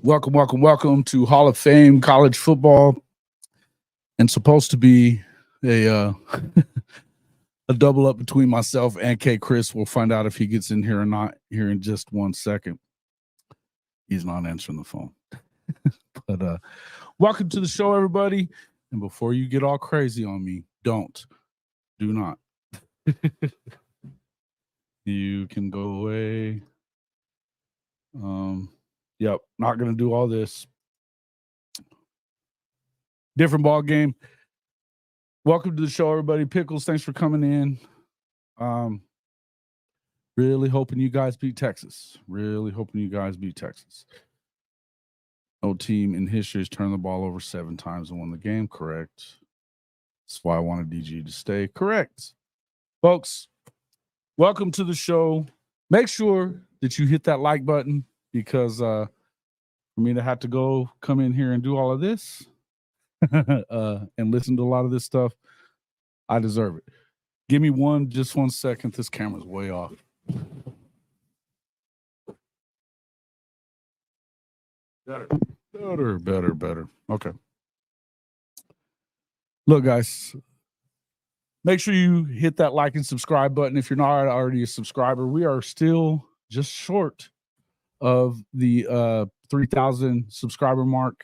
Welcome to Hall of Fame college football, and supposed to be a a double up between myself and K. Chris. We'll find out if he gets in here or not here in just 1 second. He's not answering the phone. But welcome to the show, everybody. And before you get all crazy on me, do not. You can go away. Yep, not going to do all this. Different ball game. Welcome to the show, everybody. Pickles, thanks for coming in. Really hoping you guys beat Texas. No team in history has turned the ball over 7 times and won the game. Correct. That's why I wanted DG to stay. Correct. Folks, welcome to the show. Make sure that you hit that like button, because for me to have to come in here and do all of this and listen to a lot of this stuff, I deserve it. Give me just 1 second. This camera's way off. Better. Okay. Look, guys, make sure you hit that like and subscribe button if you're not already a subscriber. We are still just short of the 3,000 subscriber mark.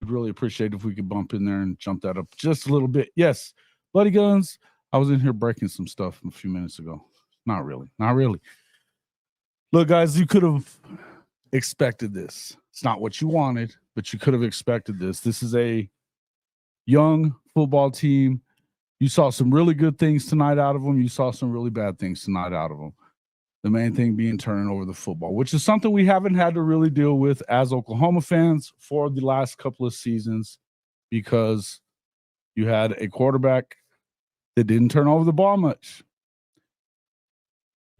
I'd really appreciate it if we could bump in there and jump that up just a little bit. Yes, Bloody Guns. I was in here breaking some stuff a few minutes ago. Not really. Look, guys, you could have expected this. It's not what you wanted, but you could have expected this. This is a young football team. You saw some really good things tonight out of them. You saw some really bad things tonight out of them. The main thing being turning over the football, which is something we haven't had to really deal with as Oklahoma fans for the last couple of seasons, because you had a quarterback that didn't turn over the ball much.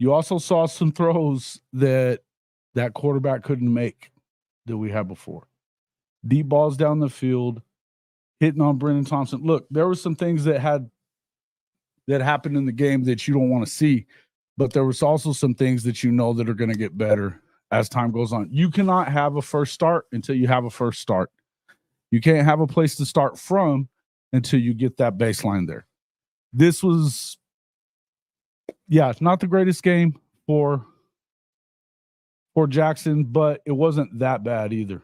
You also saw some throws that quarterback couldn't make that we had before. Deep balls down the field, hitting on Brennan Thompson. Look, there were some things that happened in the game that you don't want to see. But there was also some things that you know that are going to get better as time goes on. You cannot have a first start until you have a first start. You can't have a place to start from until you get that baseline there. This was, not the greatest game for Jackson, but it wasn't that bad either.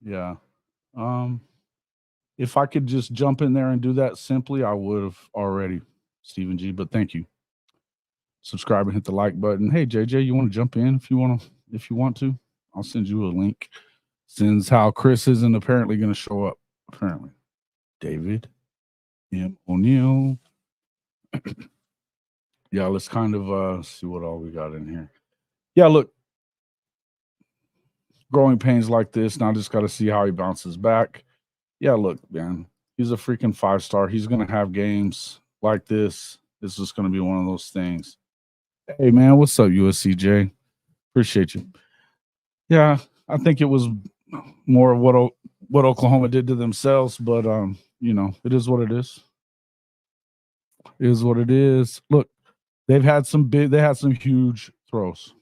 Yeah. If I could just jump in there and do that simply, I would have already. Stephen G, but thank you. Subscribe and hit the like button. Hey, JJ, you want to jump in if you want to? I'll send you a link. Since how Chris isn't apparently going to show up. Apparently. David M. O'Neill. Yeah, let's kind of see what all we got in here. Yeah, look. Growing pains like this. Now I just got to see how he bounces back. Yeah, look, man. He's a freaking 5-star. He's going to have games like this. This is going to be one of those things. Hey, man, what's up, USCJ? Appreciate you. Yeah, I think it was more of what Oklahoma did to themselves, but it is what it is. It is what it is. Look, they had some huge throws.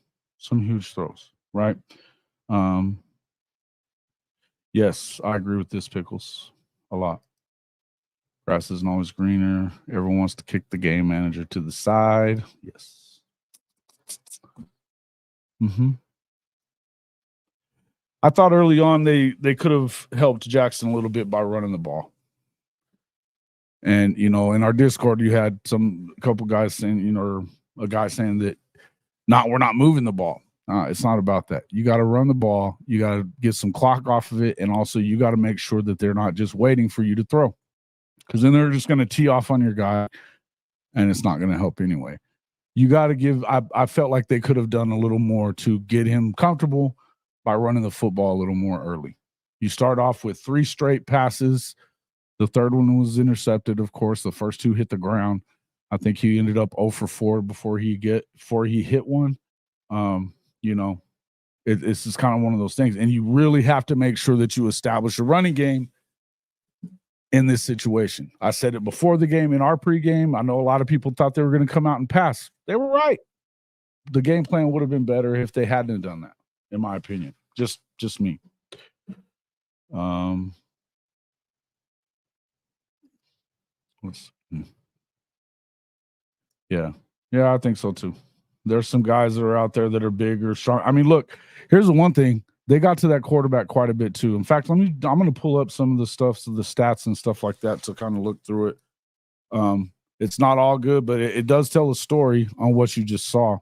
Right? Yes, I agree with this, Pickles, a lot. Grass isn't always greener. Everyone wants to kick the game manager to the side. Yes. I thought early on they could have helped Jackson a little bit by running the ball. And, in our Discord, you had a couple guys saying, or a guy saying that, we're not moving the ball. It's not about that. You got to run the ball. You got to get some clock off of it. And also you got to make sure that they're not just waiting for you to throw. Because then they're just going to tee off on your guy, and it's not going to help anyway. You got to give – I felt like they could have done a little more to get him comfortable by running the football a little more early. You start off with 3 straight passes. The third one was intercepted, of course. The first 2 hit the ground. I think he ended up 0 for 4 before he hit one. It's just kind of one of those things. And you really have to make sure that you establish a running game in this situation. I said it before the game in our pregame. I know a lot of people thought they were going to come out and pass. They were right. The game plan would have been better if they hadn't done that. in my opinion. Just me. Yeah, I think so too. There's some guys that are out there that are bigger, strong. I mean, look, here's the one thing. They got to that quarterback quite a bit too. In fact, I'm going to pull up some of the stuff, so the stats and stuff like that to kind of look through it. It's not all good, but it does tell a story on what you just saw.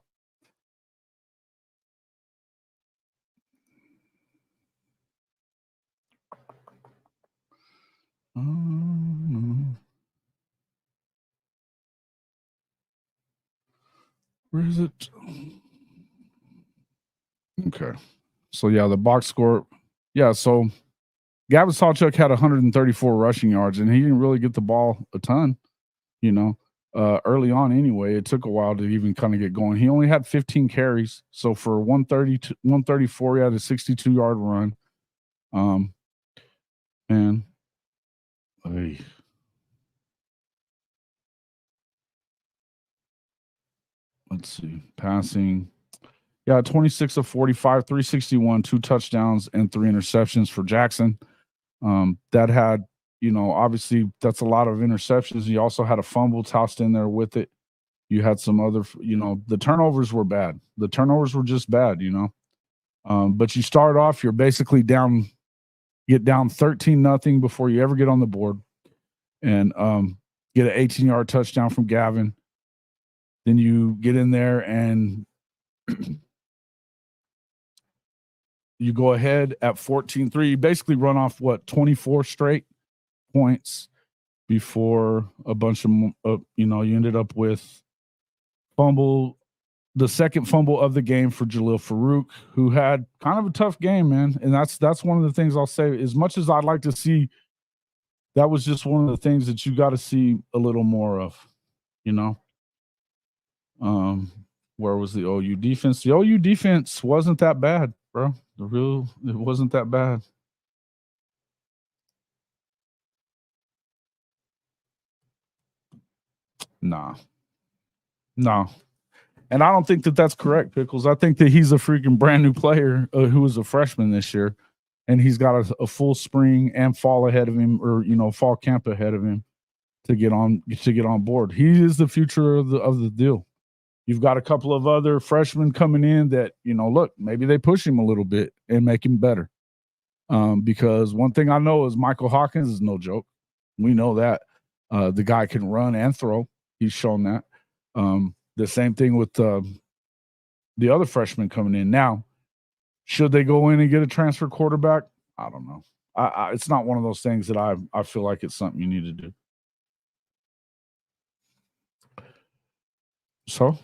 Where is it? Okay. So, yeah, the box score. Yeah, so Gavin Sawchuk had 134 rushing yards, and he didn't really get the ball a ton, early on anyway. It took a while to even kind of get going. He only had 15 carries. So, for 134, he had a 62-yard run. And let's see, passing. Yeah, 26 of 45, 361, 2 touchdowns, and 3 interceptions for Jackson. That had, obviously that's a lot of interceptions. He also had a fumble tossed in there with it. You had some other, the turnovers were bad. The turnovers were just bad, but you start off, you're basically get down 13-0 before you ever get on the board, and get an 18-yard touchdown from Gavin. Then you get in there and you go ahead at 14-3. You basically run off 24 straight points before a bunch of, you ended up with the second fumble of the game for Jalil Farooq, who had kind of a tough game, man. And that's one of the things I'll say. As much as I'd like to see, that was just one of the things that you got to see a little more of, Where was the OU defense? The OU defense wasn't that bad, bro. It wasn't that bad. Nah. No. And I don't think that that's correct, Pickles. I think that he's a freaking brand new player who was a freshman this year, and he's got a full spring and fall ahead of him, or fall camp ahead of him to get on board. He is the future of the deal. You've got a couple of other freshmen coming in that, look, maybe they push him a little bit and make him better. Because one thing I know is Michael Hawkins is no joke. We know that. The guy can run and throw. He's shown that. The same thing with the other freshmen coming in. Now, should they go in and get a transfer quarterback? I don't know. It's not one of those things that I feel like it's something you need to do. So,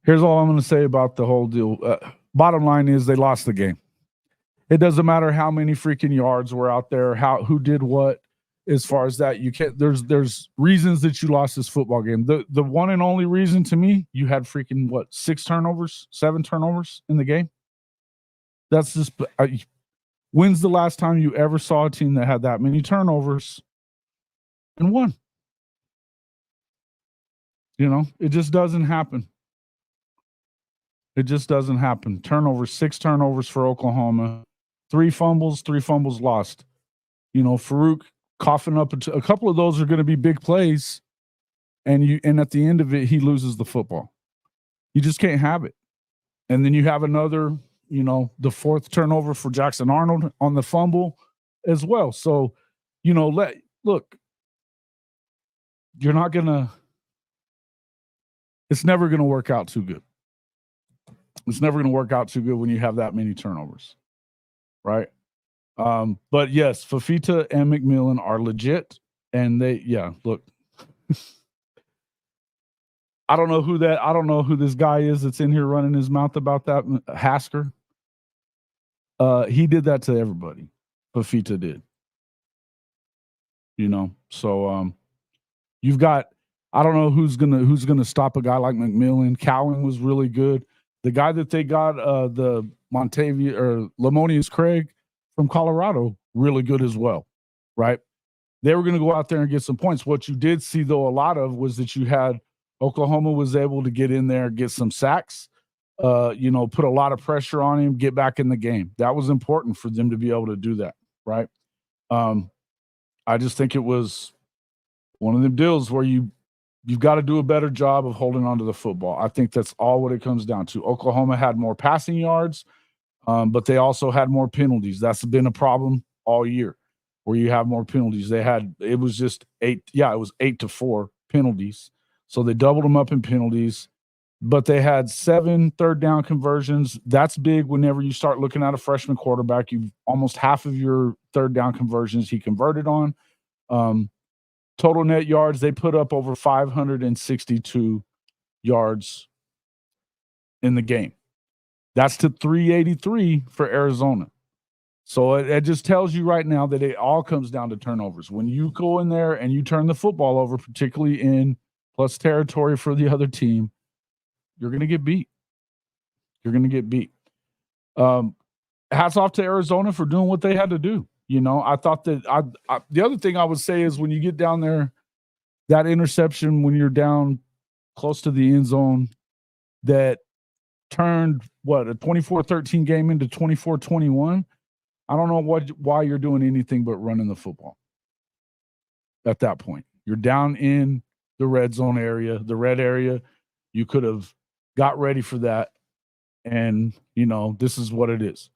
here's all I'm going to say about the whole deal. Bottom line is they lost the game. It doesn't matter how many freaking yards were out there, who did what. As far as that, you can't. There's reasons that you lost this football game. The one and only reason to me, you had freaking 7 turnovers in the game. That's just. When's the last time you ever saw a team that had that many turnovers and won? It just doesn't happen. It just doesn't happen. 6 turnovers for Oklahoma, 3 fumbles lost. Farooq coughing up a couple of those are going to be big plays, and at the end of it, he loses the football. You just can't have it. And then you have another, the 4th turnover for Jackson Arnold on the fumble as well. So, look, you're not gonna. It's never going to work out too good. It's never going to work out too good when you have that many turnovers, right? But yes, Fafita and McMillan are legit, and look. I don't know who this guy is that's in here running his mouth about that, Hasker. He did that to everybody. Fafita did. So you've got, I don't know who's gonna stop a guy like McMillan. Cowan was really good. The guy that they got, the Montavia or Lamonius Craig from Colorado, really good as well, right? they were going to go out there and get some points. What you did see, though, a lot of was that you had Oklahoma was able to get in there, get some sacks, put a lot of pressure on him, get back in the game. That was important for them to be able to do that, right? I just think it was one of them deals where you've got to do a better job of holding on to the football. I think that's all what it comes down to. Oklahoma had more passing yards, but they also had more penalties. That's been a problem all year, where you have more penalties. It was 8-4 penalties. So they doubled them up in penalties, but they had 7 third down conversions. That's big whenever you start looking at a freshman quarterback. You've almost half of your third down conversions he converted on. Total net yards, they put up over 562 yards in the game. That's to 383 for Arizona. So it just tells you right now that it all comes down to turnovers. When you go in there and you turn the football over, particularly in plus territory for the other team, you're going to get beat. You're going to get beat. Hats off to Arizona for doing what they had to do. I thought that the other thing I would say is when you get down there, that interception when you're down close to the end zone that turned a 24-13 game into 24-21. I don't know why you're doing anything but running the football at that point. You're down in the red zone area, the red area. You could have got ready for that. And, this is what it is.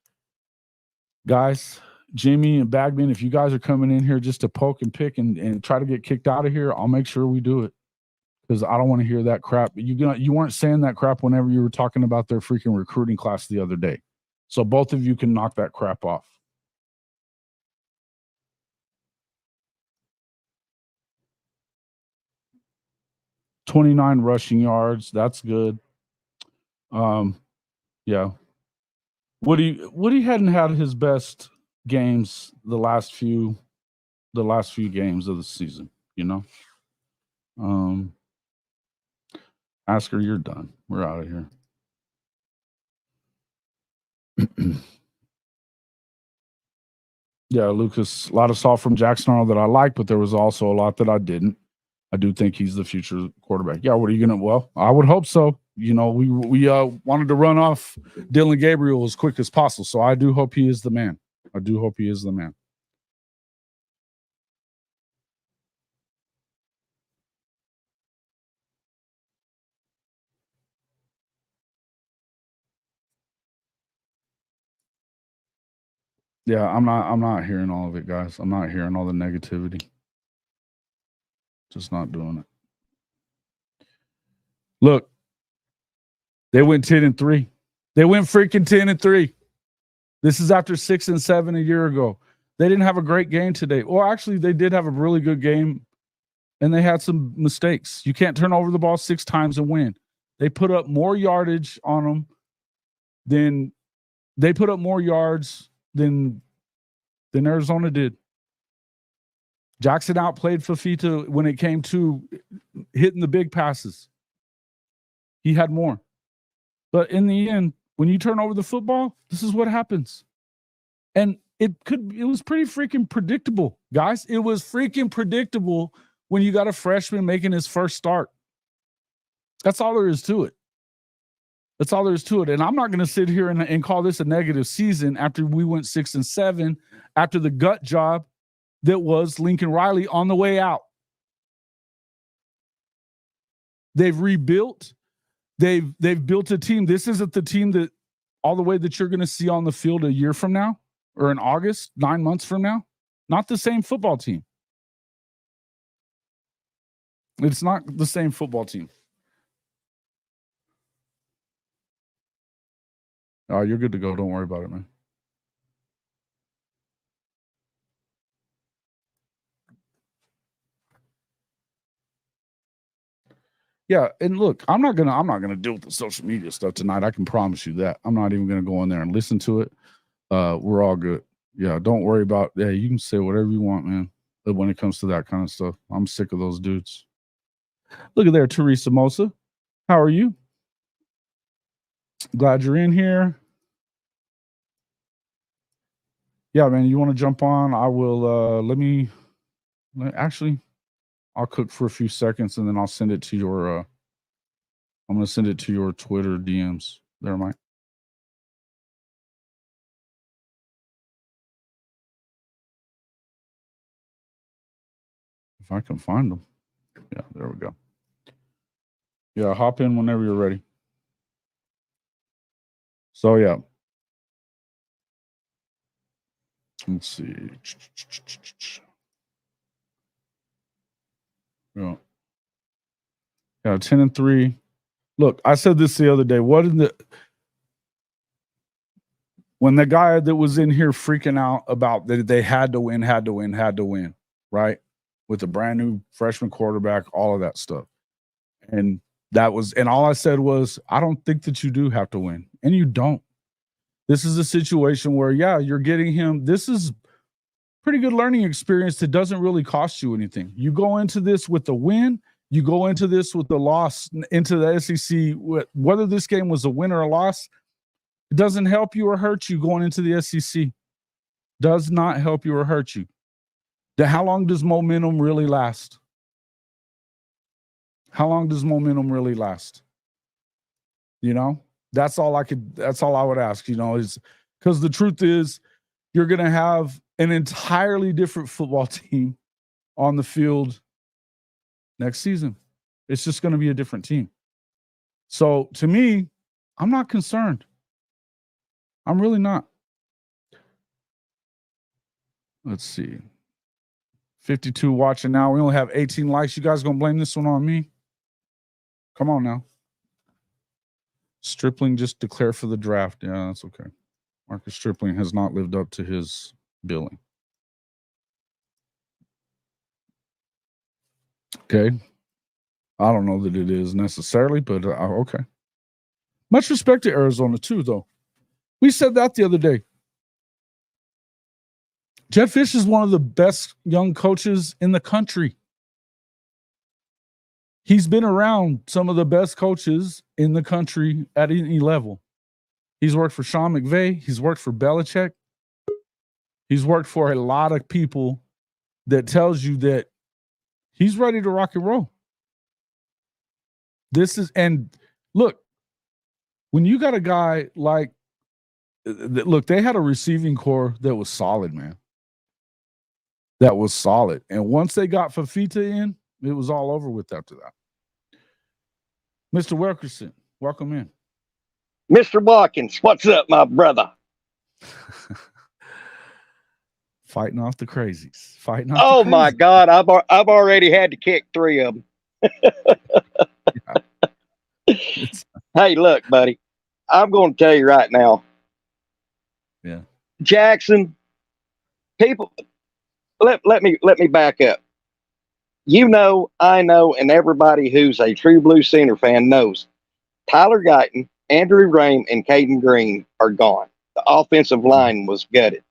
Guys, Jimmy and Bagman, if you guys are coming in here just to poke and pick and try to get kicked out of here, I'll make sure we do it, because I don't want to hear that crap. You weren't saying that crap whenever you were talking about their freaking recruiting class the other day. So both of you can knock that crap off. $29 rushing yards. That's good. Yeah. Woody hadn't had his best games the last few games of the season, Asker, you're done. We're out of here. Yeah, Lucas, a lot of stuff from Jackson Arnold that I like, but there was also a lot that I didn't. I do think he's the future quarterback. Yeah, what are you well, I would hope so. We wanted to run off Dylan Gabriel as quick as possible. So I do hope he is the man. Yeah, I'm not hearing all of it, guys. I'm not hearing all the negativity. Just not doing it. Look, they went 10-3. They went freaking 10-3. This is after 6-7 a year ago. They didn't have a great game today. Well, actually, they did have a really good game, and they had some mistakes. You can't turn over the ball 6 times and win. They put up more yardage on them than they put up more yards than Arizona did. Jackson outplayed Fafita when it came to hitting the big passes. He had more. But in the end, when you turn over the football, this is what happens. And it was pretty freaking predictable, guys. It was freaking predictable when you got a freshman making his first start. That's all there is to it. And I'm not going to sit here and call this a negative season after we went 6-7, after the gut job that was Lincoln Riley on the way out. They've rebuilt. They've built a team. This isn't the team that all the way that you're going to see on the field a year from now or in August, 9 months from now. Not the same football team. It's not the same football team. Oh, you're good to go. Don't worry about it, man. Yeah, and look, I'm not gonna deal with the social media stuff tonight. I can promise you that. I'm not even gonna go in there and listen to it. We're all good. Yeah, don't worry about. Yeah, you can say whatever you want, man. But when it comes to that kind of stuff, I'm sick of those dudes. Look at there, Teresa Mosa. How are you? Glad you're in here. Yeah, man. You want to jump on? I will. Let me Actually, I'll cook for a few seconds and then I'll send it to your. I'm gonna send it to your Twitter DMs. There, Mike. If I can find them. Yeah, there we go. Yeah, hop in whenever you're ready. So yeah. Let's see. Yeah. 10-3. Look, I said this the other day. When the guy that was in here freaking out about that they had to win, right? With a brand new freshman quarterback, all of that stuff. And all I said was, I don't think that you do have to win. And you don't. This is a situation where, yeah, you're getting him. This is pretty good learning experience that doesn't really cost you anything. You go into this with the win. You go into this with the loss into the SEC. Whether this game was a win or a loss, it doesn't help you or hurt you going into the SEC. Does not help you or hurt you. How long does momentum really last? How long does momentum really last? You know, that's all I would ask, is because the truth is you're going to have an entirely different football team on the field next season. It's just going to be a different team. So to me, I'm not concerned. I'm really not. Let's see. 52 watching now. We only have 18 likes. You guys going to blame this one on me? Come on now. Stripling just declared for the draft. Yeah, that's okay. Marcus Stripling has not lived up to his billing. Okay. I don't know that it is necessarily, but okay. Much respect to Arizona too, though. We said that the other day. Jedd Fisch is one of the best young coaches in the country. He's been around some of the best coaches in the country at any level. He's worked for Sean McVay. He's worked for Belichick. He's worked for a lot of people that tells you that he's ready to rock and roll. And look, when you got a guy like, look, they had a receiving core that was solid, man. That was solid. And once they got Fafita in, it was all over with after that. Mr. Wilkerson, welcome in. Mr. Watkins, what's up, my brother? Fighting off the crazies. Oh, my God. I've already had to kick 3 of them. Hey, look, buddy. I'm going to tell you right now. Yeah. Jackson, people, let me back up. You know, I know, and everybody who's a true Blue Center fan knows Tyler Guyton, Andrew Rame, and Caden Green are gone. The offensive line was gutted,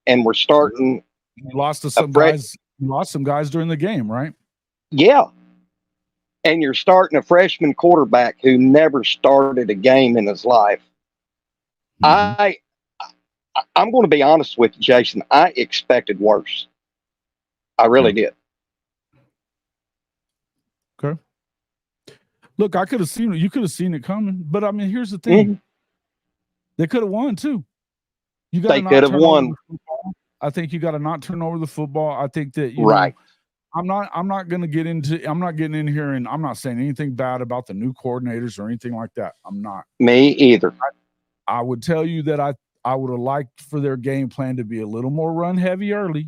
and we're starting. You lost to some guys. You lost some guys during the game, right? Yeah, and you're starting a freshman quarterback who never started a game in his life. Mm-hmm. I'm going to be honest with you, Jason. I expected worse. I really did. Okay. Look, I could have seen it. You could have seen it coming. But, I mean, here's the thing. Mm-hmm. They could have won, too. They could have won. I think you got to not turn over the football. I think that, right. I'm not going to get into – I'm not getting in here, and I'm not saying anything bad about the new coordinators or anything like that. I'm not. Me either. I would tell you that I would have liked for their game plan to be a little more run heavy early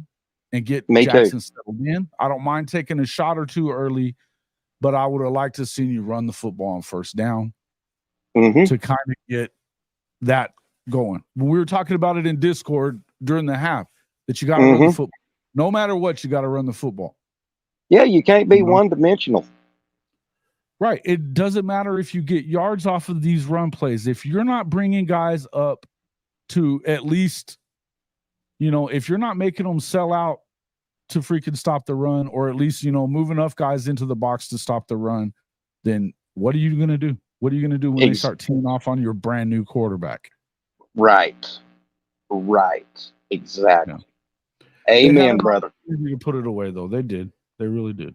and get Jackson settled in. I don't mind taking a shot or two early, but I would have liked to see you run the football on first down to kind of get that going. When we were talking about it in Discord during the half, that you got to run the football. No matter what, you got to run the football. Yeah, you can't be one-dimensional. Right. It doesn't matter if you get yards off of these run plays. If you're not bringing guys up to at least, if you're not making them sell out to freaking stop the run, or at least, move enough guys into the box to stop the run, then what are you going to do? What are you going to do when they start teeing off on your brand new quarterback? Right. Exactly. Amen, brother. You put it away though. They did. They really did.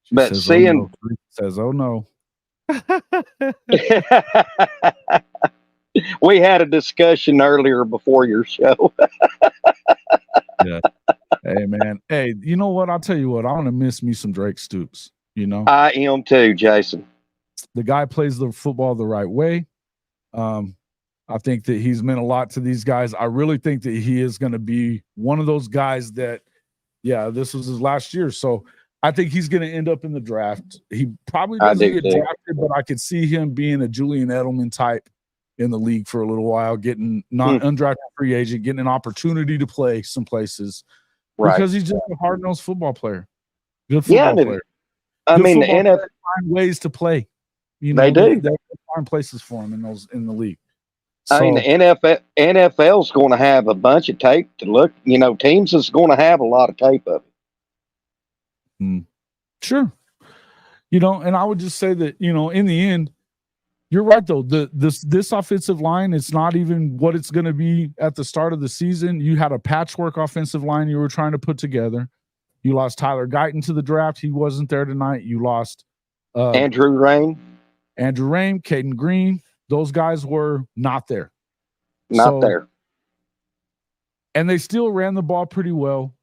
She But says, seeing "Oh no." Says, "Oh no." we had a discussion earlier before your show. Yeah. Hey man. Hey, you know what? I'll tell you what. I'm gonna miss me some Drake Stoops. You know, I am too, Jason. the guy plays the football the right way. I think that he's meant a lot to these guys. I really think that he is going to be one of those guys that, yeah, this was his last year. So I think he's going to end up in the draft. He probably doesn't get drafted, but I could see him being a Julian Edelman type in the league for a little while, getting not undrafted free agent, getting an opportunity to play some places because he's just a hard-nosed football player. Good football player. I mean, the NFL find ways to play. You know, they do. They find places for him in the league. So, I mean, the NFL's going to have a bunch of tape to look. You know, teams is going to have a lot of tape of it. Sure. You know, and I would just say that, you know, in the end, you're right though. This offensive line, it's not even what it's going to be at the start of the season. You had a patchwork offensive line you were trying to put together. You lost Tyler Guyton to the draft. He wasn't there tonight. You lost Andrew Rain, Caden Green. Those guys were not there. Not there. And they still ran the ball pretty well.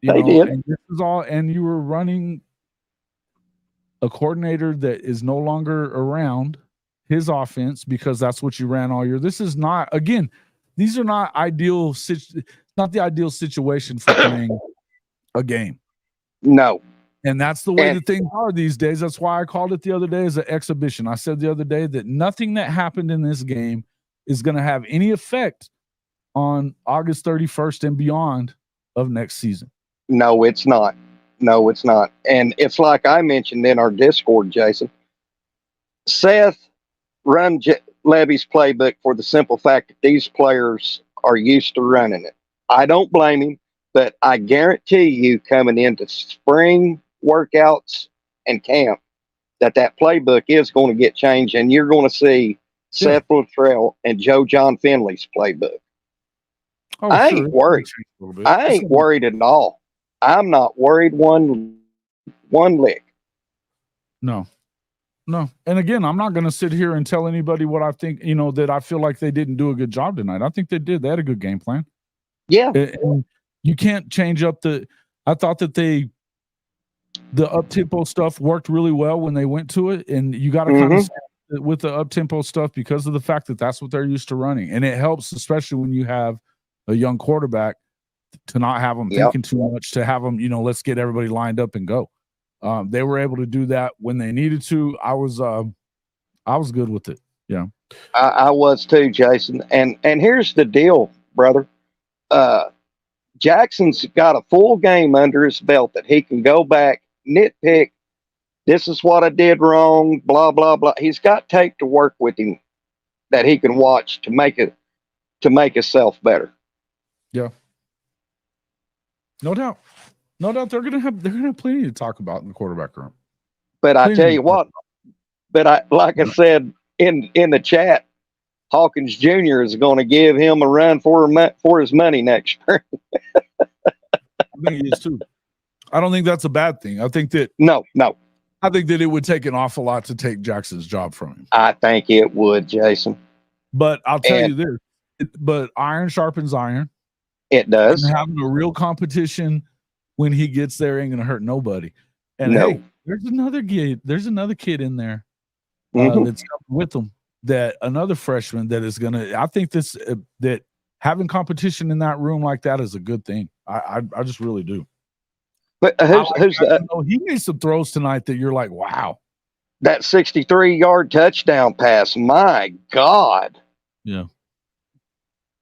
They did. And this is all, and you were running a coordinator that is no longer around his offense because that's what you ran all year. This is not, again, these are not ideal, not the ideal situation for playing a game. No. And that's the way the things are these days. That's why I called it the other day as an exhibition. I said the other day that nothing that happened in this game is going to have any effect on August 31st and beyond of next season. No, it's not. No, it's not. And it's like I mentioned in our Discord, Jason. Seth run Levy's playbook for the simple fact that these players are used to running it. I don't blame him, but I guarantee you coming into spring workouts and camp that playbook is going to get changed, and you're going to see Seth Luttrell and Joe John Finley's playbook. I ain't worried. I ain't worried at all. I'm not worried one lick. No. And again, I'm not going to sit here and tell anybody what I think, you know, that I feel like they didn't do a good job tonight. I think they did. They had a good game plan. Yeah. And you can't change up I thought that the up-tempo stuff worked really well when they went to it. And you got to kind of with the up-tempo stuff because of the fact that that's what they're used to running. And it helps, especially when you have a young quarterback, to not have them thinking too much, to have them, you know, let's get everybody lined up and go. They were able to do that when they needed to. I was good with it. Yeah. I was too, Jason. And here's the deal, brother. Jackson's got a full game under his belt that he can go back, nitpick. This is what I did wrong, blah, blah, blah. He's got tape to work with him that he can watch to make himself better. Yeah. No doubt. They're gonna have plenty to talk about in the quarterback room. But I tell you what, like I said in the chat, Hawkins Jr. is going to give him a run for his money next year. I think he is too. I don't think that's a bad thing. I think that no. I think that it would take an awful lot to take Jackson's job from him. I think it would, Jason. But I'll tell you this. But iron sharpens iron. It does. And having a real competition when he gets there ain't going to hurt nobody. And hey, there's another kid in there that's coming with him. That another freshman that is going to. I think that having competition in that room like that is a good thing. I just really do. But who's that? He made some throws tonight that you're like, wow. That 63-yard touchdown pass, my God. Yeah.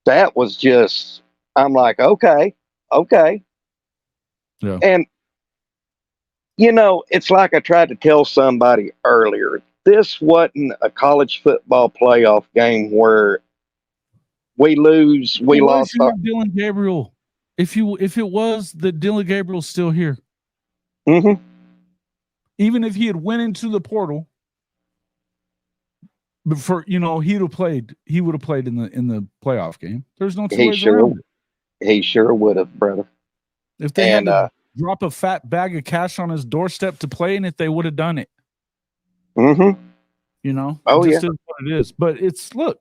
That was just, I'm like, okay. Yeah. And, you know, it's like I tried to tell somebody earlier. This wasn't a college football playoff game where we lose, we lost. Dylan Gabriel. If it was that Dylan Gabriel's still here, even if he had went into the portal, but he would have played in the playoff game. There's no two ways around it. He sure would have, brother. If they had to drop a fat bag of cash on his doorstep to play in it, they would have done it. Mm-hmm. You know? Oh, it just yeah. is what it is. But look,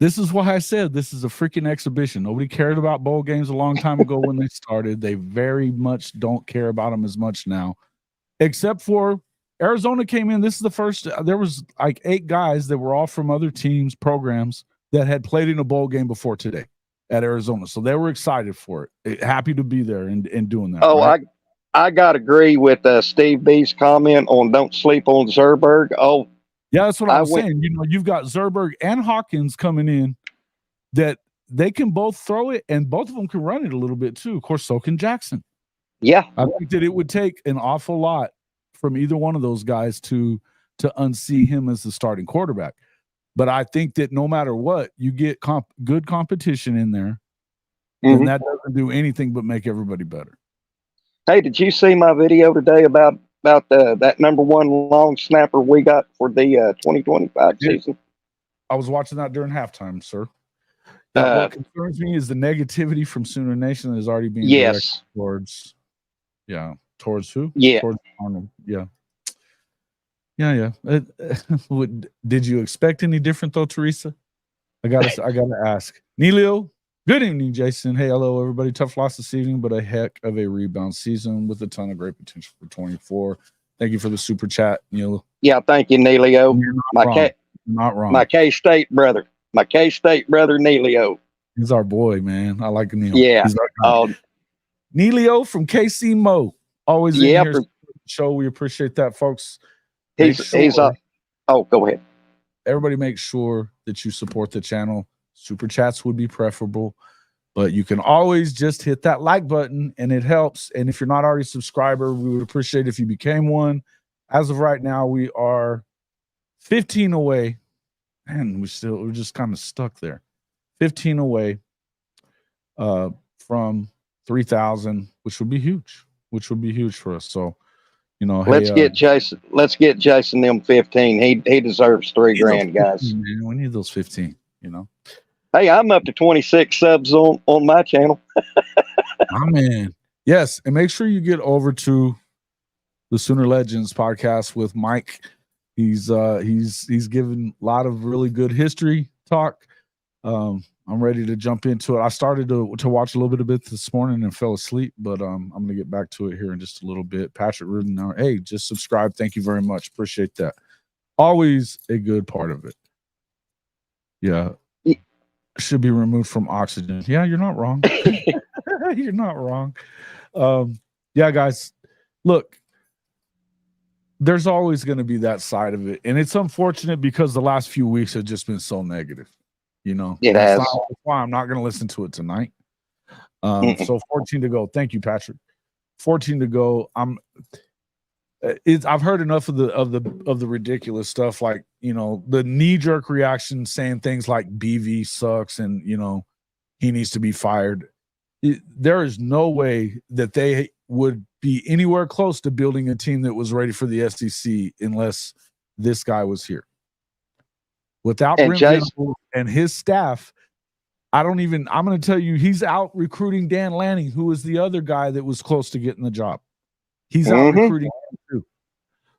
this is why I said this is a freaking exhibition. Nobody cared about bowl games a long time ago when they started. They very much don't care about them as much now, except for Arizona came in. This is the first. There was like 8 guys that were all from other teams, programs that had played in a bowl game before today at Arizona. So they were excited for it, happy to be there and doing that. Oh, right? I got to agree with Steve B's comment on don't sleep on Zerberg. Oh, yeah, that's what I was saying. You know, you've got Zerberg and Hawkins coming in that they can both throw it, and both of them can run it a little bit too. Of course, so can Jackson. Yeah. I think that it would take an awful lot from either one of those guys to unsee him as the starting quarterback. But I think that no matter what, you get good competition in there, and that doesn't do anything but make everybody better. Hey, did you see my video today about that number 1 long snapper we got for the 2025 season? I was watching that during halftime, sir. What concerns me is the negativity from Sooner Nation that is already being directed towards who? Yeah. Towards Arnold. Yeah. Did you expect any different though, Teresa? I gotta ask. Neilio, good evening, Jason. Hey, hello, everybody. Tough loss this evening, but a heck of a rebound season with a ton of great potential for 24. Thank you for the super chat, Neil. Yeah, thank you, Neilio. Not wrong. My K-State brother. My K-State brother, Neilio. He's our boy, man. I like Neil. Yeah. Neilio from KC Mo. Always in here. Show. We appreciate that, folks. Go ahead. Everybody make sure that you support the channel. Super chats would be preferable, but you can always just hit that like button and it helps. And if you're not already a subscriber, we would appreciate if you became one. As of right now, we are 15 away. Man, we're just kind of stuck there. 15 away from 3,000, which would be huge for us. So, you know, let's get Jason them 15. He deserves $3,000, guys. Man, we need those 15, you know. Hey, I'm up to 26 subs on my channel. Oh, man. Yes, and make sure you get over to the Sooner Legends podcast with Mike. He's given a lot of really good history talk. I'm ready to jump into it. I started to watch a little bit of it this morning and fell asleep, but I'm going to get back to it here in just a little bit. Patrick Rudin, hey, just subscribe. Thank you very much. Appreciate that. Always a good part of it. Yeah. Should be removed from oxygen. Yeah, you're not wrong. You're not wrong. Yeah, guys, look, there's always going to be that side of it. And it's unfortunate because the last few weeks have just been so negative. You know, that's why I'm not going to listen to it tonight. So 14 to go. Thank you, Patrick. 14 to go. I've heard enough of the ridiculous stuff, like, you know, the knee-jerk reaction saying things like BV sucks and, you know, he needs to be fired. There is no way that they would be anywhere close to building a team that was ready for the SEC unless this guy was here. Without Brent Venables and his staff, I'm going to tell you, he's out recruiting Dan Lanning, who is the other guy that was close to getting the job. He's out recruiting him too.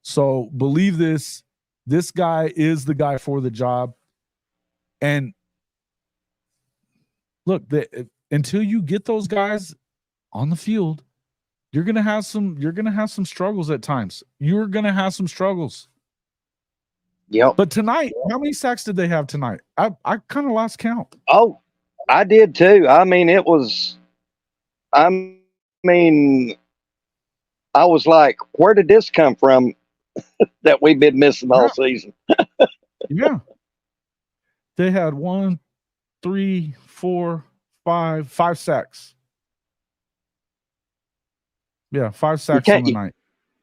So believe this guy is the guy for the job. And look, until you get those guys on the field, you're going to have some struggles at times. You're going to have some struggles. Yep. But tonight, how many sacks did they have tonight? I kind of lost count. Oh, I did too. I mean, I was like, where did this come from that we've been missing all season? Yeah. They had 1, 3, 4, 5 sacks. Yeah, 5 sacks on the night.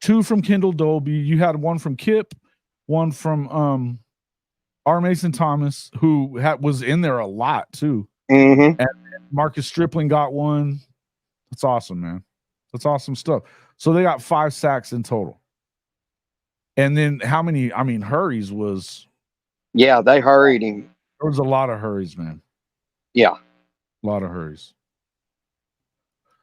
2 from Kendall Dolby. You had 1 from Kip, 1 from R. Mason Thomas, who was in there a lot too. And Marcus Stripling got 1. That's awesome, man. That's awesome stuff. So they got 5 sacks in total. And then how many? I mean, hurries was. Yeah, they hurried him. There was a lot of hurries, man. Yeah. A lot of hurries.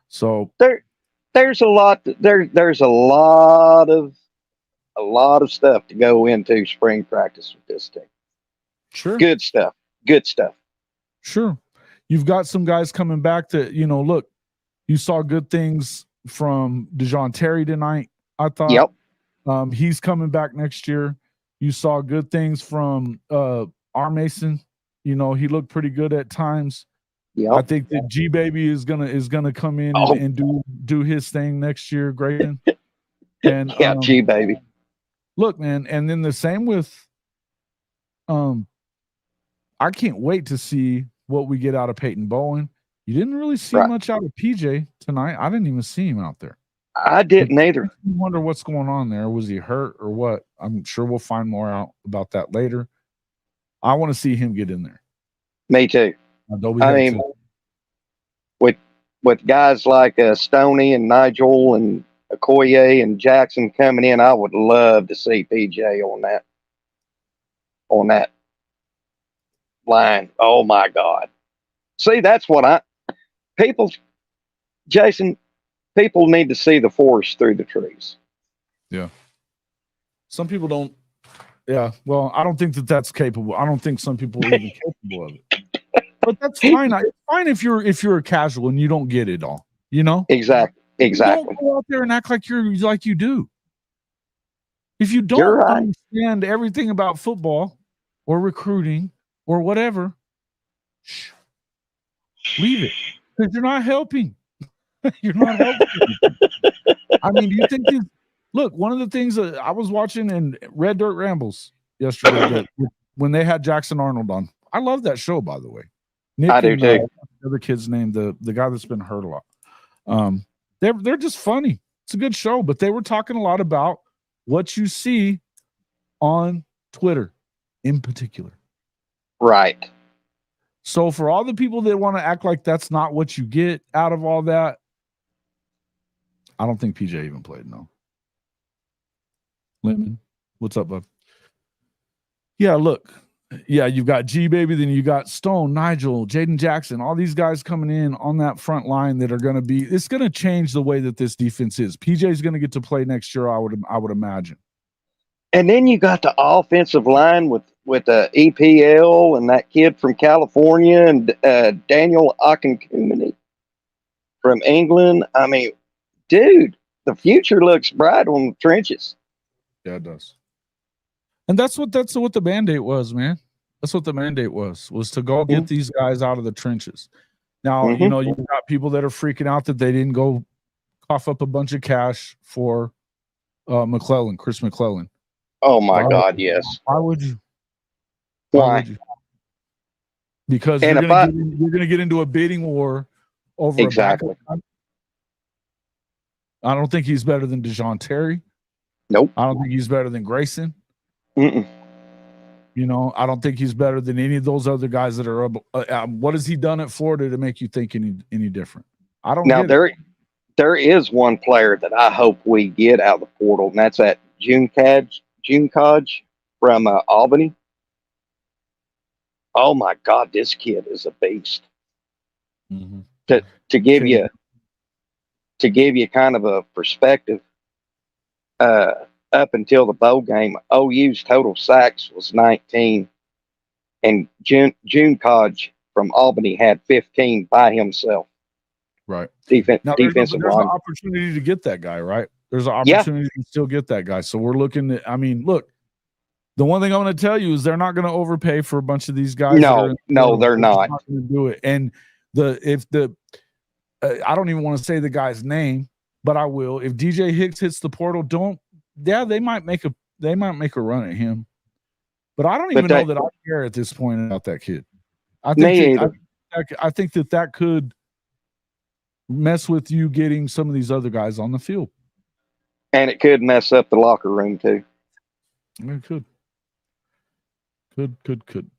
So there's a lot there's a lot of stuff to go into spring practice with this team. sure. Good stuff. Good stuff. Sure. You've got some guys coming back that, look, you saw good things from DeJohn Terry tonight, I thought. Yep. He's coming back next year. You saw good things from R. Mason. He looked pretty good at times. Yep. I think that G Baby is gonna come in and do his thing next year, Grayson. And yeah, G Baby. Look, man, and then the same with I can't wait to see what we get out of Peyton Bowen. You didn't really see much out of PJ tonight. I didn't even see him out there. I didn't either. I wonder what's going on there. Was he hurt or what? I'm sure we'll find more out about that later. I want to see him get in there. Me too. I mean, with guys like Stoney and Nigel and Okoye and Jackson coming in, I would love to see PJ on that line. Oh my God. See, that's what Jason, people need to see the forest through the trees. Yeah. Some people don't. Yeah. Well, I don't think that's capable. I don't think some people are even capable of it. But that's fine. It's fine if you're a casual and you don't get it all. Exactly. Don't go out there and act like you do. If you don't understand everything about football or recruiting or whatever, leave it, because you're not helping. You're not helping. I mean, do you think look, one of the things that I was watching in Red Dirt Rambles yesterday when they had Jackson Arnold on. I love that show, by the way. Nick I do too. The other kid's name, the guy that's been hurt a lot. They're just funny. It's a good show, but they were talking a lot about what you see on Twitter in particular. Right. So for all the people that want to act like that's not what you get out of all that, I don't think PJ even played, no. Lemon, what's up, bud? Yeah, look. Yeah, you've got G Baby, then you got Stone, Nigel, Jaden Jackson, all these guys coming in on that front line that are going to be. It's going to change the way that this defense is. PJ is going to get to play next year, I would imagine. And then you got the offensive line with EPL and that kid from California and Daniel Akinkumeni from England. I mean, dude, the future looks bright on the trenches. Yeah, it does. And that's what the mandate was, man. That's what the mandate was to go get these guys out of the trenches. Now, you've got people that are freaking out that they didn't go cough up a bunch of cash for Chris McClellan. Oh my God, yes. Why would you? Why? Because you're going to get into a bidding war over exactly. I don't think he's better than DeJohn Terry. Nope. I don't think he's better than Grayson. Mm-mm. I don't think he's better than any of those other guys that are. What has he done at Florida to make you think any different? I don't. Now there is one player that I hope we get out of the portal, and that's that June Codge from Albany. Oh my God, this kid is a beast. Mm-hmm. To give you kind of a perspective, up until the bowl game, OU's total sacks was 19, and June Codge from Albany had 15 by himself. Right. Defensive there's line. an opportunity to get that guy, right? There's an opportunity to still get that guy. So we're looking at, look, the one thing I'm going to tell you is they're not going to overpay for a bunch of these guys. No, they're not. Going to do it. And I don't even want to say the guy's name, but I will. If DJ Hicks hits the portal, they might make a run at him. But I don't even know that I care at this point about that kid. I think that could mess with you getting some of these other guys on the field. And it could mess up the locker room too. It could. Could.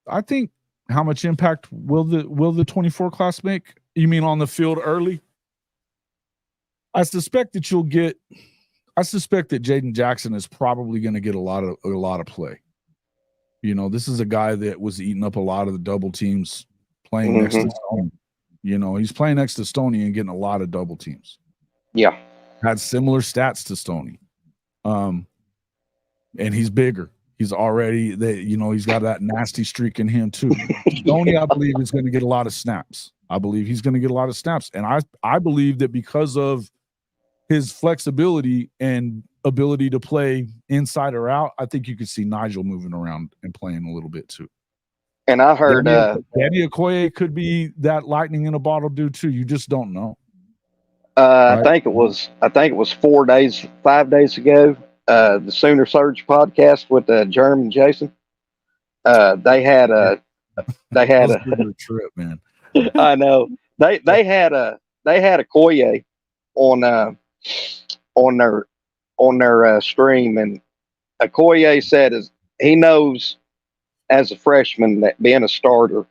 I think how much impact will the 24 class make? You mean on the field early? I suspect that Jaden Jackson is probably going to get a lot of play. This is a guy that was eating up a lot of the double teams playing next to him. You know, he's playing next to Stoney and getting a lot of double teams. Yeah. Had similar stats to Stoney. And he's bigger. He's already he's got that nasty streak in him too. Stoney, I believe, is going to get a lot of snaps. I believe he's going to get a lot of snaps. And I believe that because of his flexibility and ability to play inside or out, I think you could see Nigel moving around and playing a little bit too. And I heard Danny Okoye could be that lightning in a bottle dude too. You just don't know. Right? I think it was 5 days ago. The Sooner Surge podcast with Jerm and Jason. They had a trip, man. I know they had a Okoye on their stream, and Okoye said he knows as a freshman that being a starter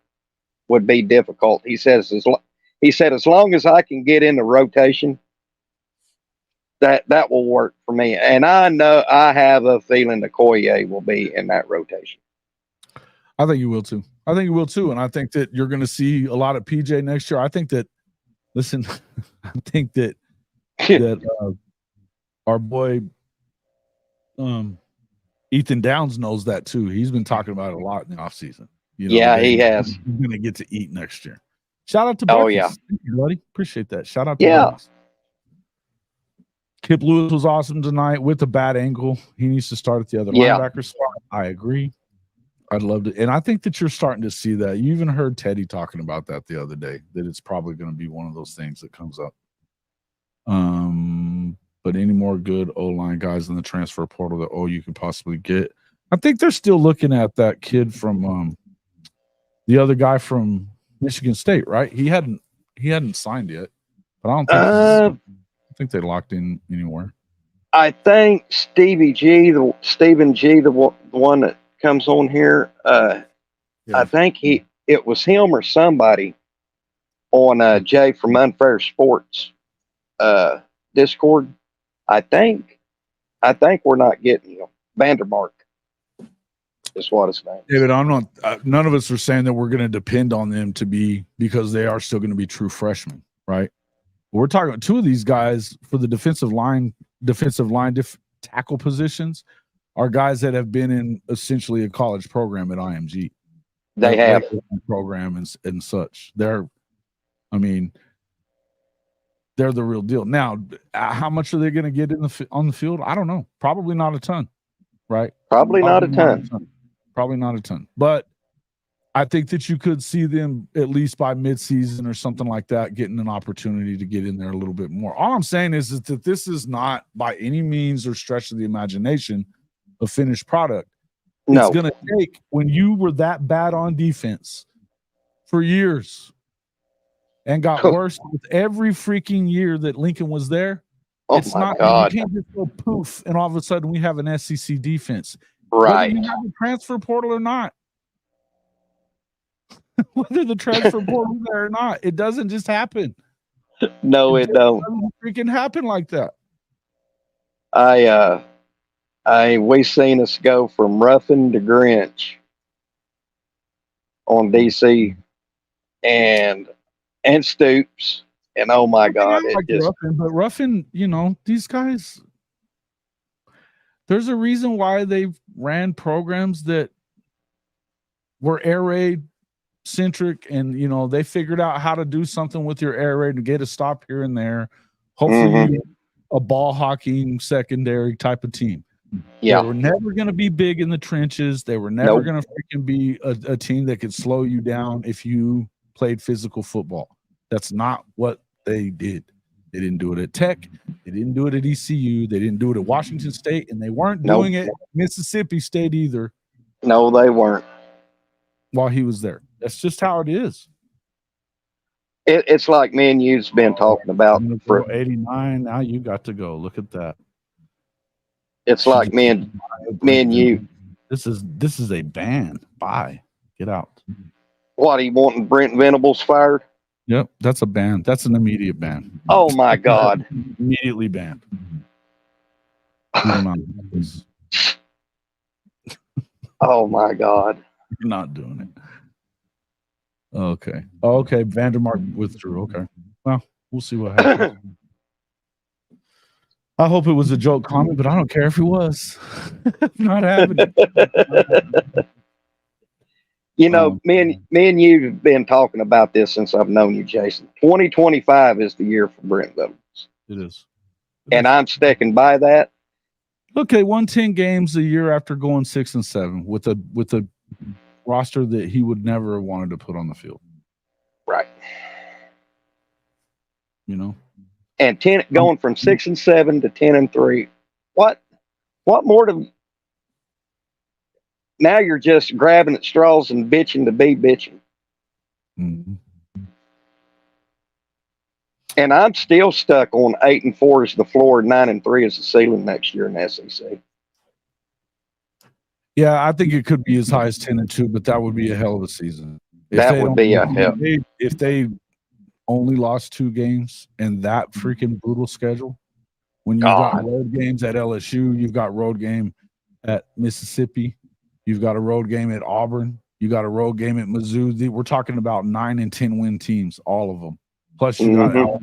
would be difficult. He said as long as I can get in the rotation, that will work for me. And I know I have a feeling that Okoye will be in that rotation. I think you will too. And I think that you're going to see a lot of PJ next year. I think that our boy Ethan Downs knows that too. He's been talking about it a lot in the offseason. He has. He's going to get to eat next year. Shout out to Bucky's. Oh, yeah. Thank you, buddy. Appreciate that. Shout out to Bucky's. Kip Lewis was awesome tonight with a bad angle. He needs to start at the other linebacker spot. I agree. I'd love to. And I think that you're starting to see that. You even heard Teddy talking about that the other day, that it's probably going to be one of those things that comes up. But any more good O-line guys in the transfer portal that you could possibly get? I think they're still looking at that kid from the other guy from Michigan State, right? He hadn't signed yet, but I don't think they locked in anywhere. I think Stephen G, the one that comes on here. I think it was him or somebody on Jay from Unfair Sports Discord. I think we're not getting Vandermark. Is what his name. David, I'm not. None of us are saying that we're going to depend on them to be, because they are still going to be true freshmen, right? We're talking about two of these guys for the defensive line tackle positions are guys that have been in essentially a college program at IMG. They have program and such. They're the real deal. Now, how much are they going to get on the field? I don't know. Probably not a ton, right? Probably not a ton. Probably not a ton. But I think that you could see them at least by midseason or something like that getting an opportunity to get in there a little bit more. All I'm saying is that this is not by any means or stretch of the imagination a finished product. No. It's going to take, when you were that bad on defense for years and got worse with every freaking year that Lincoln was there. It's not, God. You can't just go poof and all of a sudden we have an SEC defense. Right. Whether you have a transfer portal or not. Whether the transfer portal is there or not, it doesn't just happen. No, it don't. Doesn't freaking happen like that. We seen us go from Ruffin to Grinch on DC and Stoops, and oh my God, Ruffin, these guys. There's a reason why they've ran programs that were air raid centric, and they figured out how to do something with your air raid to get a stop here and there. Hopefully, a ball hawking secondary type of team. Yeah, they were never going to be big in the trenches. They were never going to freaking be a team that could slow you down if you played physical football. That's not what they did. They didn't do it at Tech. They didn't do it at ECU. They didn't do it at Washington State, and they weren't doing it at Mississippi State either. No, they weren't. While he was there. That's just how it is. It's like me and you've been talking about for 89. Now you got to go. Look at that. It's like me and you. This is a ban. Bye. Get out. What, are you wanting Brent Venables fired? Yep, that's a ban. That's an immediate ban. Oh my God. Immediately banned. Oh my God. You're not doing it. Okay. Oh, okay. Vandermark withdrew. Okay. Well, we'll see what happens. I hope it was a joke comment, but I don't care if it was. Not having it. You know, me and you have been talking about this since I've known you, Jason. 2025 is the year for Brent Venables. It is. And I'm sticking by that. Okay, won 10 games a year after going 6-7 with a roster that he would never have wanted to put on the field. Right. You know? And going from 6-7 to 10-3. What more to? Now you're just grabbing at straws and bitching to be bitching. Mm-hmm. And I'm still stuck on 8-4 is the floor, 9-3 is the ceiling next year in the SEC. Yeah, I think it could be as high as 10-2, but that would be a hell of a season. That would be a hell. If they only lost 2 games and that freaking brutal schedule, when you've got road games at LSU, you've got road game at Mississippi, you've got a road game at Auburn, you got a road game at Mizzou. We're talking about 9 and 10 win teams, all of them. Plus you got Alabama,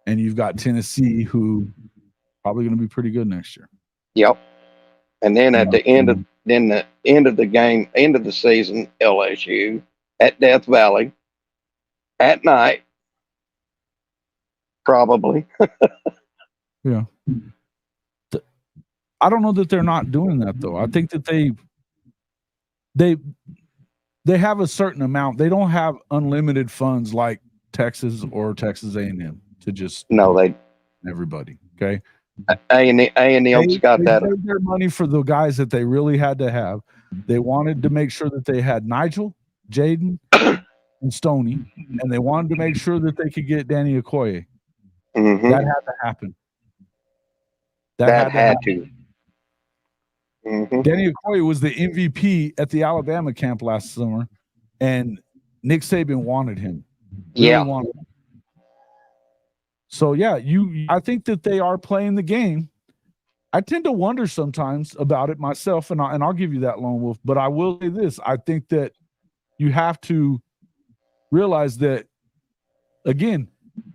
and you've got Tennessee, who probably going to be pretty good next year. Yep. And then at the end of the game, end of the season, LSU at Death Valley at night, probably. Yeah. I don't know that they're not doing that though. I think that they have a certain amount. They don't have unlimited funds like Texas or Texas A&M to just everybody. Okay. A&M's got that. They their money for the guys that they really had to have. They wanted to make sure that they had Nigel, Jaden, and Stoney, and they wanted to make sure that they could get Danny Okoye. Mm-hmm. That had to happen. That had to. Mm-hmm. Danny Okoye was the MVP at the Alabama camp last summer, and Nick Saban wanted him. Wanted him. So yeah, I think that they are playing the game. I tend to wonder sometimes about it myself, and I'll give you that, Lone Wolf. But I will say this: I think that you have to realize that, again,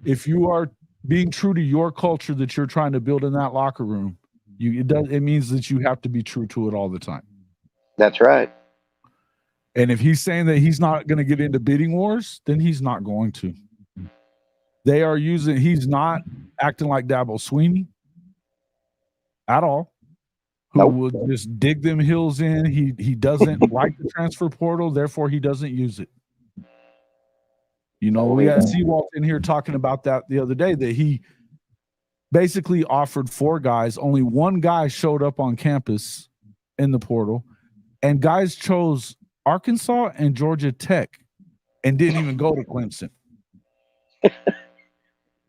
if you are being true to your culture that you're trying to build in that locker room, it means that you have to be true to it all the time. That's right. And if he's saying that he's not going to get into bidding wars, then he's not going to. He's not acting like Dabo Sweeney at all, who would just dig them hills in. He doesn't like the transfer portal, therefore he doesn't use it. You know, we had Seawalt in here talking about that the other day, that he basically offered 4 guys. Only 1 guy showed up on campus in the portal, and guys chose Arkansas and Georgia Tech and didn't even go to Clemson.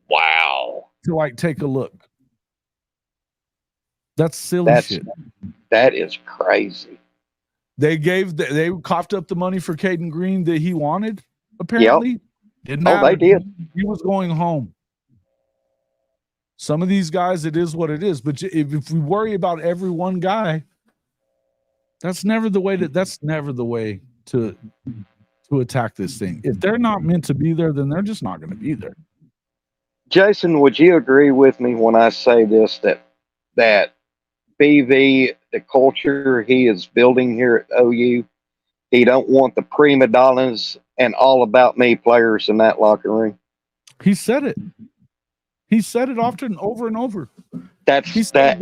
Wow. To take a look. That's silly shit. That is crazy. They coughed up the money for Caden Green that he wanted, apparently. Yep. Didn't matter. They did. He was going home. Some of these guys, it is what it is. But if we worry about every one guy, that's never the way to attack this thing. If they're not meant to be there, then they're just not going to be there. Jason, would you agree with me when I say this, that BV, the culture he is building here at OU, he don't want the prima donnas and all about me players in that locker room? He said it. He said it often, over and over. That's that.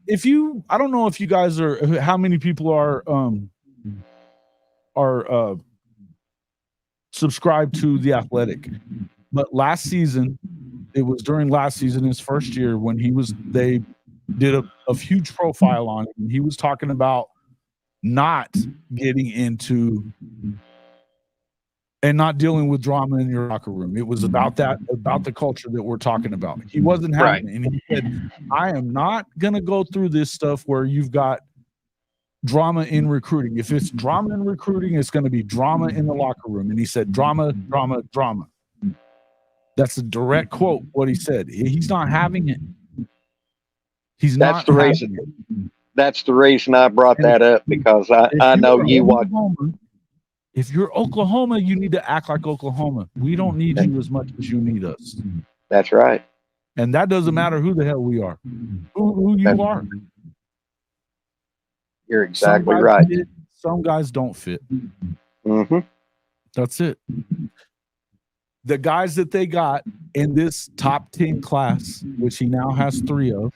If you, I don't know if you guys are, how many people are subscribed to The Athletic, but last season, it was during last season, his first year, when they did a huge profile on him. He was talking about not getting into and not dealing with drama in your locker room. It was about the culture that we're talking about. He wasn't having it. And he said, I am not going to go through this stuff where you've got drama in recruiting. If it's drama in recruiting, it's going to be drama in the locker room. And he said, drama, drama, drama. That's a direct quote, what he said. He's not having it. That's the reason I brought that up, because I know you watch. If you're Oklahoma, you need to act like Oklahoma. We don't need you as much as you need us. That's right. And that doesn't matter who the hell we are, who you are. You're exactly right. Fit, some guys don't fit. Mm-hmm. That's it. The guys that they got in this top 10 class, which he now has 3 of,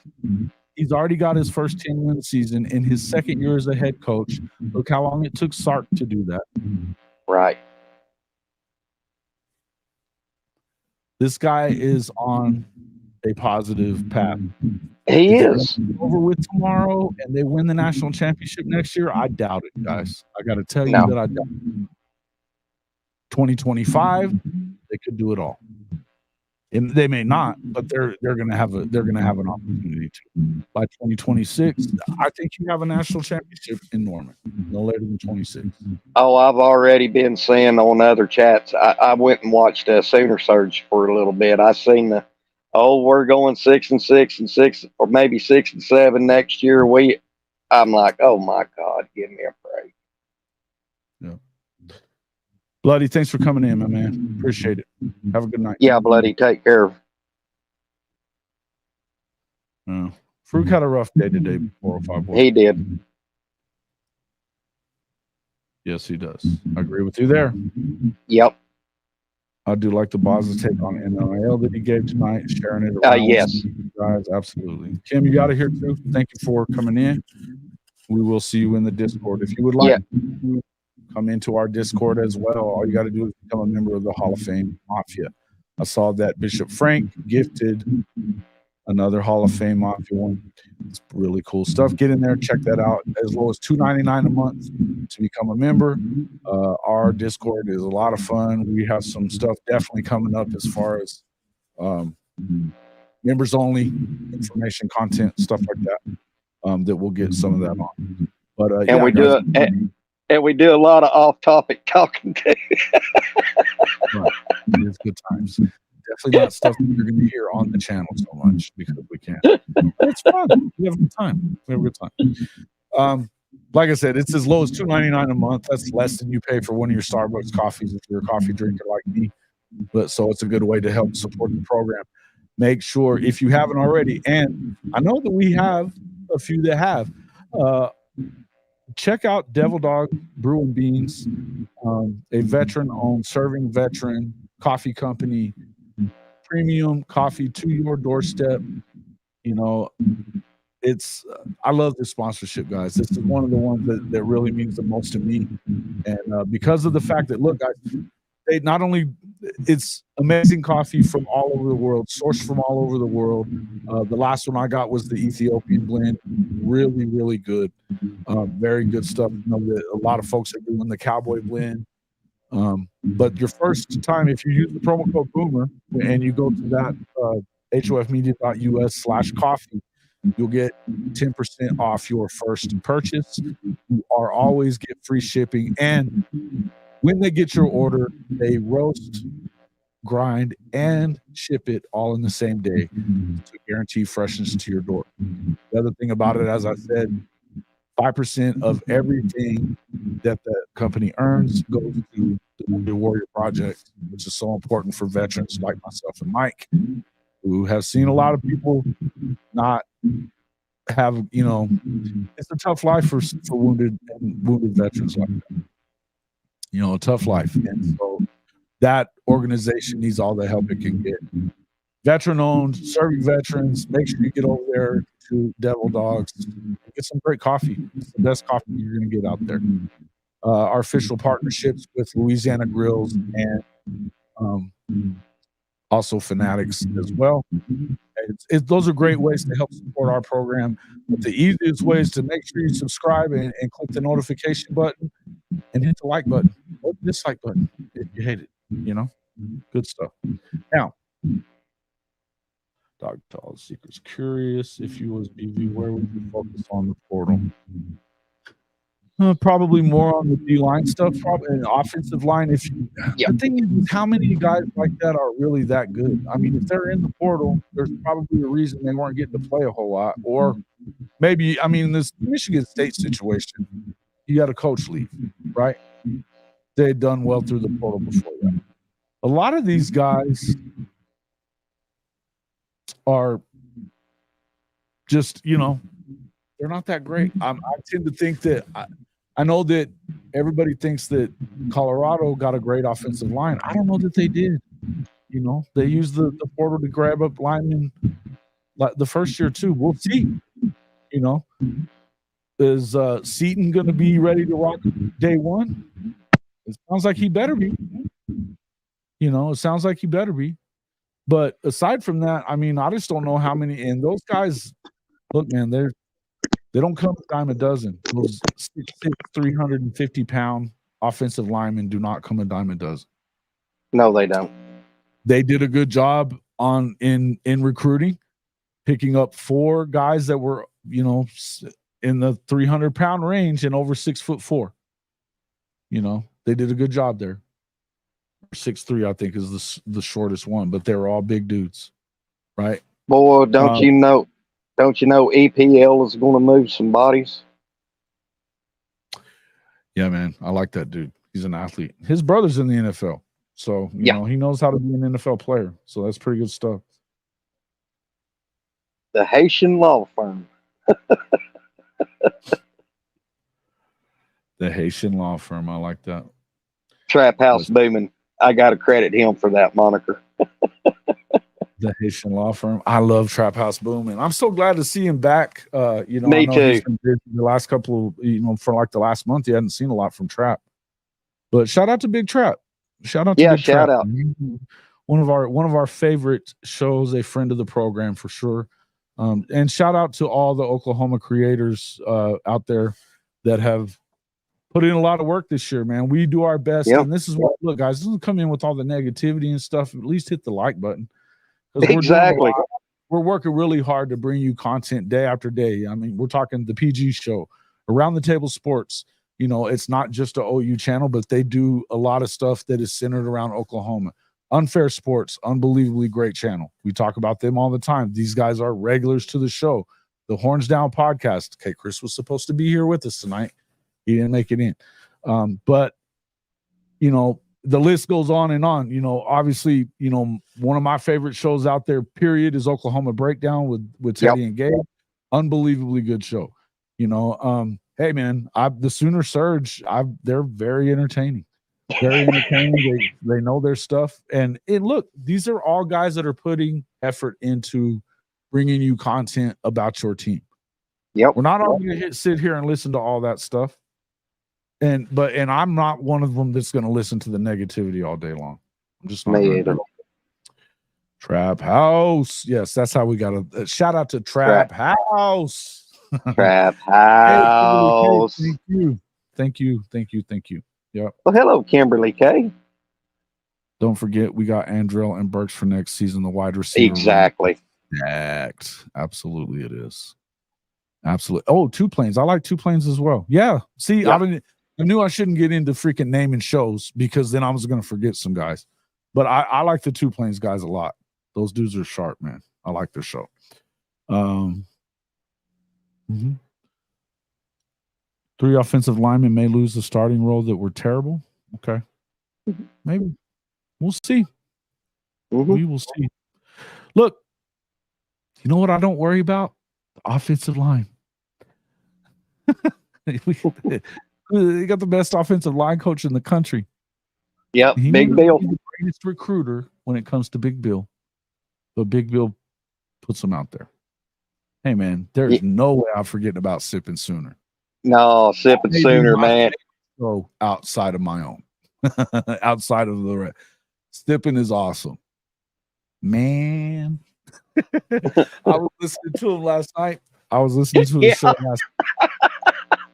he's already got his first 10-win season in his second year as a head coach. Look how long it took Sark to do that. Right. This guy is on a positive path. He is. Over with tomorrow and they win the national championship next year? I doubt it, guys. I got to tell you that I doubt it. 2025, they could do it all. And they may not, but they're going to have an opportunity to. By 2026, I think you have a national championship in Norman, no later than 26. Oh, I've already been seeing on other chats. I went and watched Sooner Surge for a little bit. I seen we're going 6-6 and 6, or maybe 6-7 next year. I'm like, oh my God, give me a break. Yeah. Bloody, thanks for coming in, my man. Appreciate it. Have a good night. Yeah, Bloody, take care. Farooq had a rough day today before 405 boys. He did. Yes, he does. I agree with you there. Yep. I do like the Boz's take on NIL that he gave tonight, sharing it around. Yes. Guys, absolutely. Kim, you got it here too. Thank you for coming in. We will see you in the Discord. If you would like to come into our Discord as well, all you got to do is become a member of the Hall of Fame Mafia. I saw that Bishop Frank gifted another Hall of Fame Mafia one. It's really cool stuff. Get in there, check that out. As low as $2.99 a month to become a member. Our Discord is a lot of fun. We have some stuff definitely coming up as far as members only information, content, stuff like that. That we'll get some of that on. But and we do it. And we do a lot of off-topic talking too. Right. It's good times. Definitely not stuff that you're going to hear on the channel so much because we can't. It's fun. We have a good time. Like I said, it's as low as $2.99 a month. That's less than you pay for one of your Starbucks coffees if you're a coffee drinker like me. But so it's a good way to help support the program. Make sure if you haven't already, and I know that we have a few that have. Check out Devil Dog Brew and Beans, a veteran-owned, serving veteran coffee company, premium coffee to your doorstep. You know, it's I love this sponsorship, guys. This is one of the ones that really means the most to me, and because of the fact that, look, guys, they not only it's amazing coffee from all over the world, sourced from all over the world. The last one I got was the Ethiopian blend, really, really good, very good stuff. You know, that a lot of folks are doing the Cowboy blend. But your first time, if you use the promo code Boomer and you go to that hofmedia.us/coffee, you'll get 10% off your first purchase. You are always get free shipping, and when they get your order, they roast, grind, and ship it all in the same day to guarantee freshness to your door. The other thing about it, as I said, 5% of everything that the company earns goes to the Wounded Warrior Project, which is so important for veterans like myself and Mike, who have seen a lot of people not have, you know, it's a tough life for wounded veterans like that. You know, a tough life. And so that organization needs all the help it can get. Veteran owned, serving veterans. Make sure you get over there to Devil Dogs. Get some great coffee. It's the best coffee you're going to get out there. Our official partnerships with Louisiana Grills and also Fanatics as well. Those are great ways to help support our program. But the easiest way is to make sure you subscribe and click the notification button and hit the like button or dislike button if you hate it. You know, good stuff. Now, Dog Tall Seekers curious if you was BV, where would you focus on the portal? Probably more on the D-line stuff, probably an offensive line. The thing is, how many guys like that are really that good? I mean, if they're in the portal, there's probably a reason they weren't getting to play a whole lot. Or maybe, I mean, this Michigan State situation, you got a coach leave, right? they had done well through the portal before that. A lot of these guys are just, they're not that great. I tend to think that I know that everybody thinks that Colorado got a great offensive line. I don't know that they did. They used the portal to grab up linemen like the first year too. We'll see. Is Seaton going to be ready to rock day one? It sounds like he better be. It sounds like he better be. But aside from that, I mean, I just don't know how many. And those guys, look, man, they don't come a dime a dozen. Those 6'6", 350-pound offensive linemen do not come a dime a dozen. No, they don't. They did a good job in recruiting, picking up 4 guys that were, in the 300-pound range and over 6'4". They did a good job there. 6'3", I think, is the shortest one, but they were all big dudes, right? Boy, don't you know EPL is going to move some bodies? Yeah, man, I like that dude. He's an athlete. His brother's in the NFL, so you know he knows how to be an NFL player. So that's pretty good stuff. The Haitian law firm. The Haitian law firm. I like that. Trap House Booming. I got to credit him for that moniker. The Haitian law firm. I love Trap House Booming. I'm so glad to see him back. Me I know too. He's been busy the last couple of, for like the last month, he hadn't seen a lot from Trap. But shout out to Big Trap. Shout out to Big shout Trap. out. One of our favorite shows, a friend of the program for sure. And shout out to all the Oklahoma creators out there that have put in a lot of work this year, man. We do our best. And this is what, look, guys, this doesn't come in with all the negativity and stuff. At least hit the like button. Exactly. We're working really hard to bring you content day after day. I mean, we're talking the PG show, Around the Table Sports. It's not just a OU channel, but they do a lot of stuff that is centered around Oklahoma. Unfair Sports, unbelievably great channel. We talk about them all the time. These guys are regulars to the show. The Horns Down podcast. Okay, Chris was supposed to be here with us tonight. He didn't make it in. But the list goes on and on. Obviously, one of my favorite shows out there, period, is Oklahoma Breakdown with Teddy and Gabe. Unbelievably good show. Hey man, the Sooner Surge, they're very entertaining. Very entertaining. They know their stuff. And look, these are all guys that are putting effort into bringing you content about your team. Yep. We're not all going to sit here and listen to all that stuff. And I'm not one of them that's going to listen to the negativity all day long. I'm just not. Me either. Trap House. Yes, that's how we got to shout out to Trap House. Trap House. Hey, thank you. Yeah. Well, hello, Kimberly K. Don't forget, we got Andrell and Burks for next season, the wide receiver. Exactly. Stacked. Absolutely, it is. Absolutely. Oh, Two Planes. I like Two Planes as well. Yeah. See, I knew I shouldn't get into freaking naming shows because then I was going to forget some guys. But I like the Two Planes guys a lot. Those dudes are sharp, man. I like their show. 3 offensive linemen may lose the starting role that were terrible. Okay. Maybe. We'll see. We will see. Look, you know what I don't worry about? The offensive line. They got the best offensive line coach in the country. Yep, Big Bill. He's the greatest recruiter when it comes to Big Bill. But Big Bill puts him out there. Hey, man, there's no way I'm forgetting about Sipping Sooner. No, Sipping Sooner, man. So outside of my own. Outside of the rest. Sipping is awesome. Man. I was listening to him last night. I was listening to the show last night.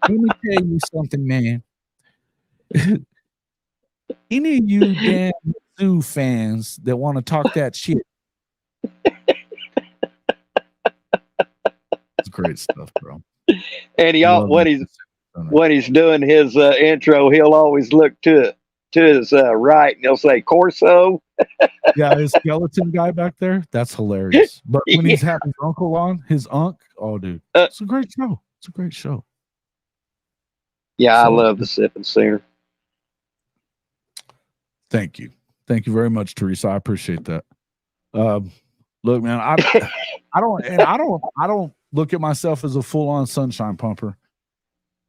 Let me tell you something, man. Any of you damn Zoo fans that want to talk that shit. It's great stuff, bro. And when he's doing his intro, he'll always look to his right and he'll say Corso. Yeah, his skeleton guy back there. That's hilarious. But when he's having his uncle on, his unk, oh dude. It's a great show. Yeah, I love the Sipping Sooner. Thank you very much, Teresa. I appreciate that. Look, man, I don't look at myself as a full-on sunshine pumper.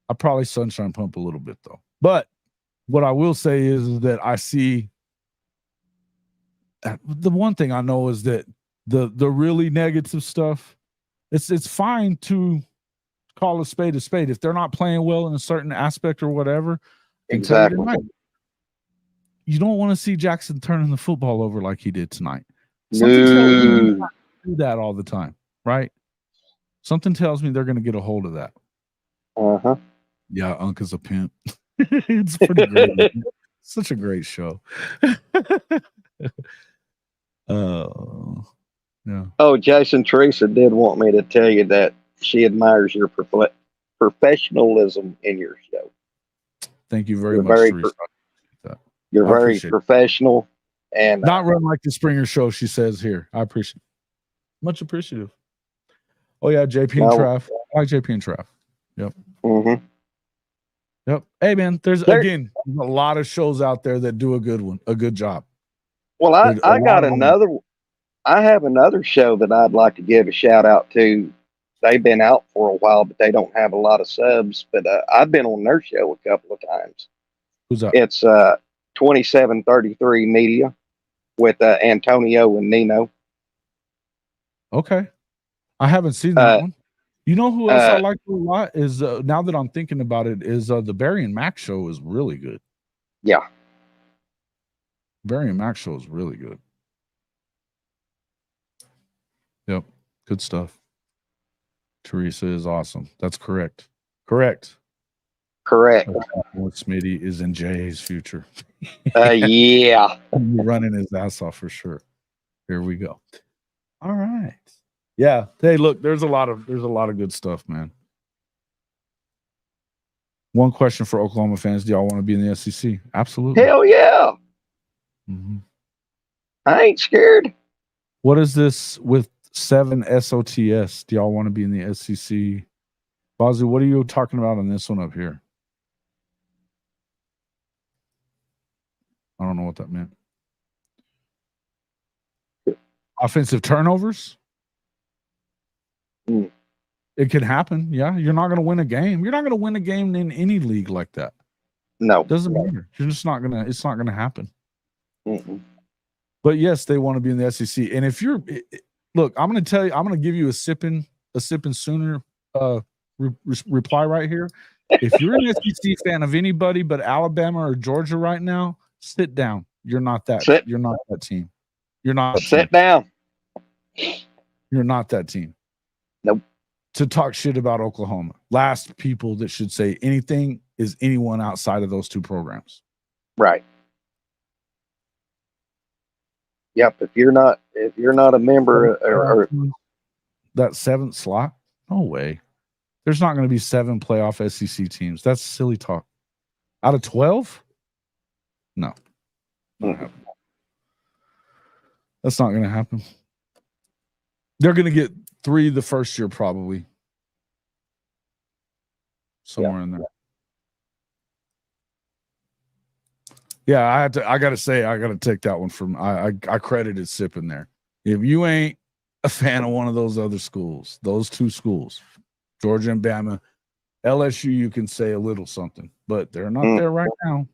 I probably sunshine pump a little bit though. But what I will say is that I see the one thing I know is that the really negative stuff, it's fine to call a spade. If they're not playing well in a certain aspect or whatever, Exactly. You don't want to see Jackson turning the football over like he did tonight. Something tells me not to do that all the time, right? Something tells me they're going to get a hold of that. Uh-huh. Yeah, Uncle's a pimp. It's pretty great. Such a great show. Yeah. Oh, Jason, Teresa did want me to tell you that she admires your professionalism in your show. Thank you very much, Teresa. You're very professional and not run like the Springer Show, she says here. I appreciate it. Much appreciative. Oh yeah, JP and Trav. I like JP and Trav. Yep. Mm-hmm. Yep. Hey man, there's a lot of shows out there that do a good job. Well, I have another show that I'd like to give a shout out to. They've been out for a while, but they don't have a lot of subs. But I've been on their show a couple of times. Who's that? It's 2733 Media with Antonio and Nino. Okay. I haven't seen that one. You know who else I like a lot is, now that I'm thinking about it, is the Barry and Mac show is really good. Yeah. Barry and Mac show is really good. Yep. Good stuff. Teresa is awesome. That's correct. Correct. Smitty is in Jay's future. Yeah. Running his ass off for sure. Here we go. All right. Yeah. Hey, look, there's a lot of good stuff, man. One question for Oklahoma fans: do y'all want to be in the SEC? Absolutely. Hell yeah. Mm-hmm. I ain't scared. What is this with 7 SOTS? Do y'all want to be in the SEC? Bazzi, what are you talking about on this one up here? I don't know what that meant. Offensive turnovers? It could happen. Yeah, you're not going to win a game. You're not going to win a game in any league like that. No. It doesn't matter. You're just not going to, it's not going to happen. Mm-mm. But yes, they want to be in the SEC. And if you're, look, I'm going to tell you, I'm going to give you a sipping Sooner reply right here. If you're an SEC fan of anybody but Alabama or Georgia right now, sit down. You're not that. You're not that team. You're not. Sit down. You're not that team. Nope. To talk shit about Oklahoma. Last people that should say anything is anyone outside of those two programs. Right. Yep. If you're not a member or that 7th slot, no way. There's not going to be 7 playoff SEC teams. That's silly talk. Out of 12? No. That's not going to happen. They're going to get 3 the first year, probably. Somewhere in there. Yeah, I got to take that one from, I credited Sip in there. If you ain't a fan of one of those other schools, those 2 schools, Georgia and Bama, LSU, you can say a little something, but they're not there right now.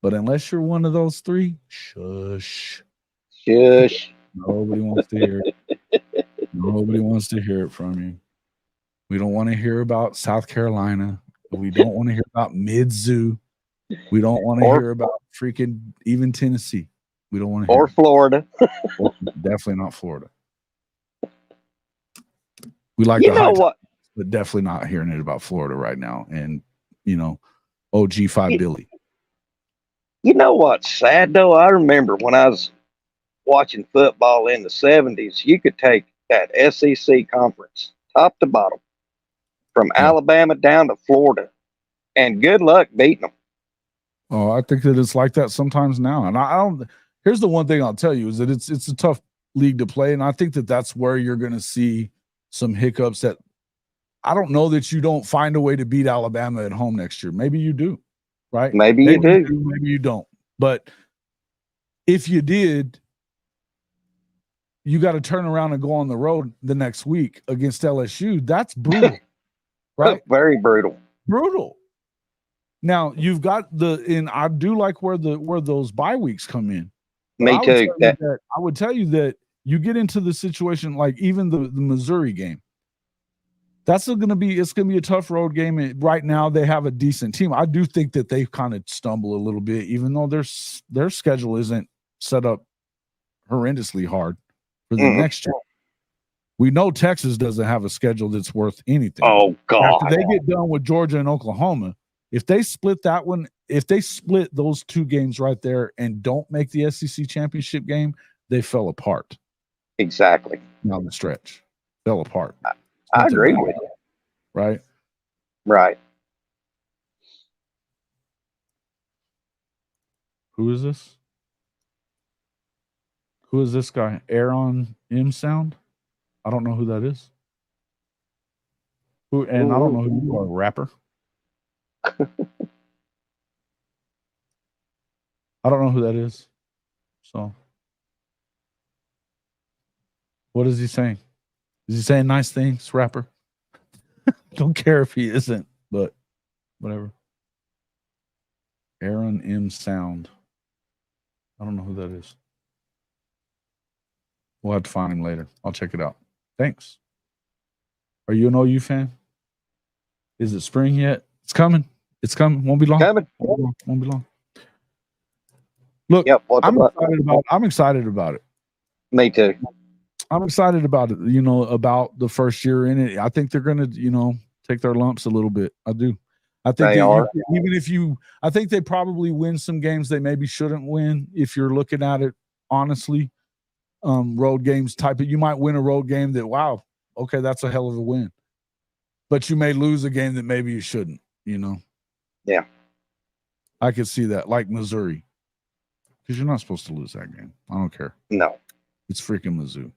But unless you're one of those 3, shush. Nobody wants to hear it. Nobody wants to hear it from you. We don't want to hear about South Carolina. We don't want to hear about Mizzou. We don't want to hear about freaking even Tennessee. We don't want to hear Florida. Definitely not Florida. We like the high times, but definitely not hearing it about Florida right now. And OG5 Billy. You know what's sad though? I remember when I was watching football in the 70s, you could take that SEC conference top to bottom from Alabama down to Florida, and good luck beating them. Oh, I think that it's like that sometimes now. And I don't. Here's the one thing I'll tell you is that it's a tough league to play, and I think that that's where you're going to see some hiccups. That I don't know that you don't find a way to beat Alabama at home next year. Maybe you do. right? Maybe you do. Maybe you don't. But if you did, you got to turn around and go on the road the next week against LSU. That's brutal, right? Very brutal. Brutal. Now you've got and I do like where those bye weeks come in. Me too. I would tell you that you get into the situation like even the Missouri game. It's going to be a tough road game. And right now they have a decent team. I do think that they kind of stumble a little bit, even though their schedule isn't set up horrendously hard for the next year. We know Texas doesn't have a schedule that's worth anything. Oh God! After they get done with Georgia and Oklahoma, if they split that one, if they split those two games right there and don't make the SEC championship game, they fell apart. Exactly. Down the stretch, fell apart. I agree with you. Right. Right. Who is this? Who is this guy? Aaron M Sound? I don't know who that is. I don't know who you are, rapper. I don't know who that is. So, what is he saying? Is he saying nice things, rapper? Don't care if he isn't, but whatever. Aaron M Sound. I don't know who that is. We'll have to find him later. I'll check it out. Thanks. Are you an OU fan? Is it spring yet? It's coming. It's coming. Won't be long. Won't be long. Look, I'm excited about it. Me too. I'm excited about it, about the first year in it. I think they're going to, take their lumps a little bit. I do. I think I think they probably win some games they maybe shouldn't win if you're looking at it honestly. Road games you might win a road game that, wow, okay, that's a hell of a win. But you may lose a game that maybe you shouldn't, Yeah. I could see that, like Missouri. Because you're not supposed to lose that game. I don't care. No. It's freaking Mizzou.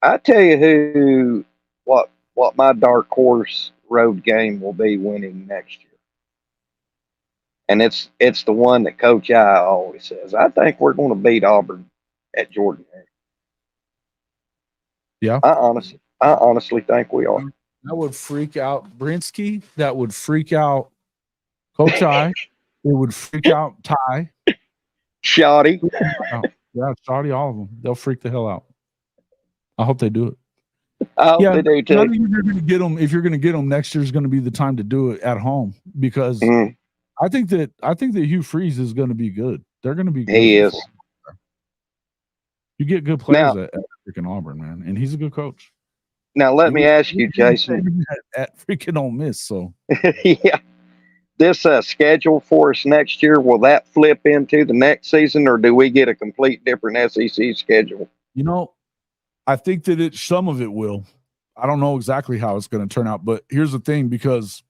I tell you what my dark horse road game will be winning next year. And it's the one that Coach I always says. I think we're going to beat Auburn at Jordan. Yeah. I honestly think we are. That would freak out Brinsky. That would freak out Coach I. It would freak out Ty. Shoddy. Yeah, Shoddy, all of them. They'll freak the hell out. I hope they do it. I hope they do too. If you're going to get them, next year is going to be the time to do it at home because I think that Hugh Freeze is going to be good. They're going to be good. He is. You get good players at freaking Auburn, man, and he's a good coach. Now let me ask you, Jason, at freaking Ole Miss. So yeah, this schedule for us next year, will that flip into the next season, or do we get a complete different SEC schedule? I think that some of it will. I don't know exactly how it's going to turn out, but here's the thing, because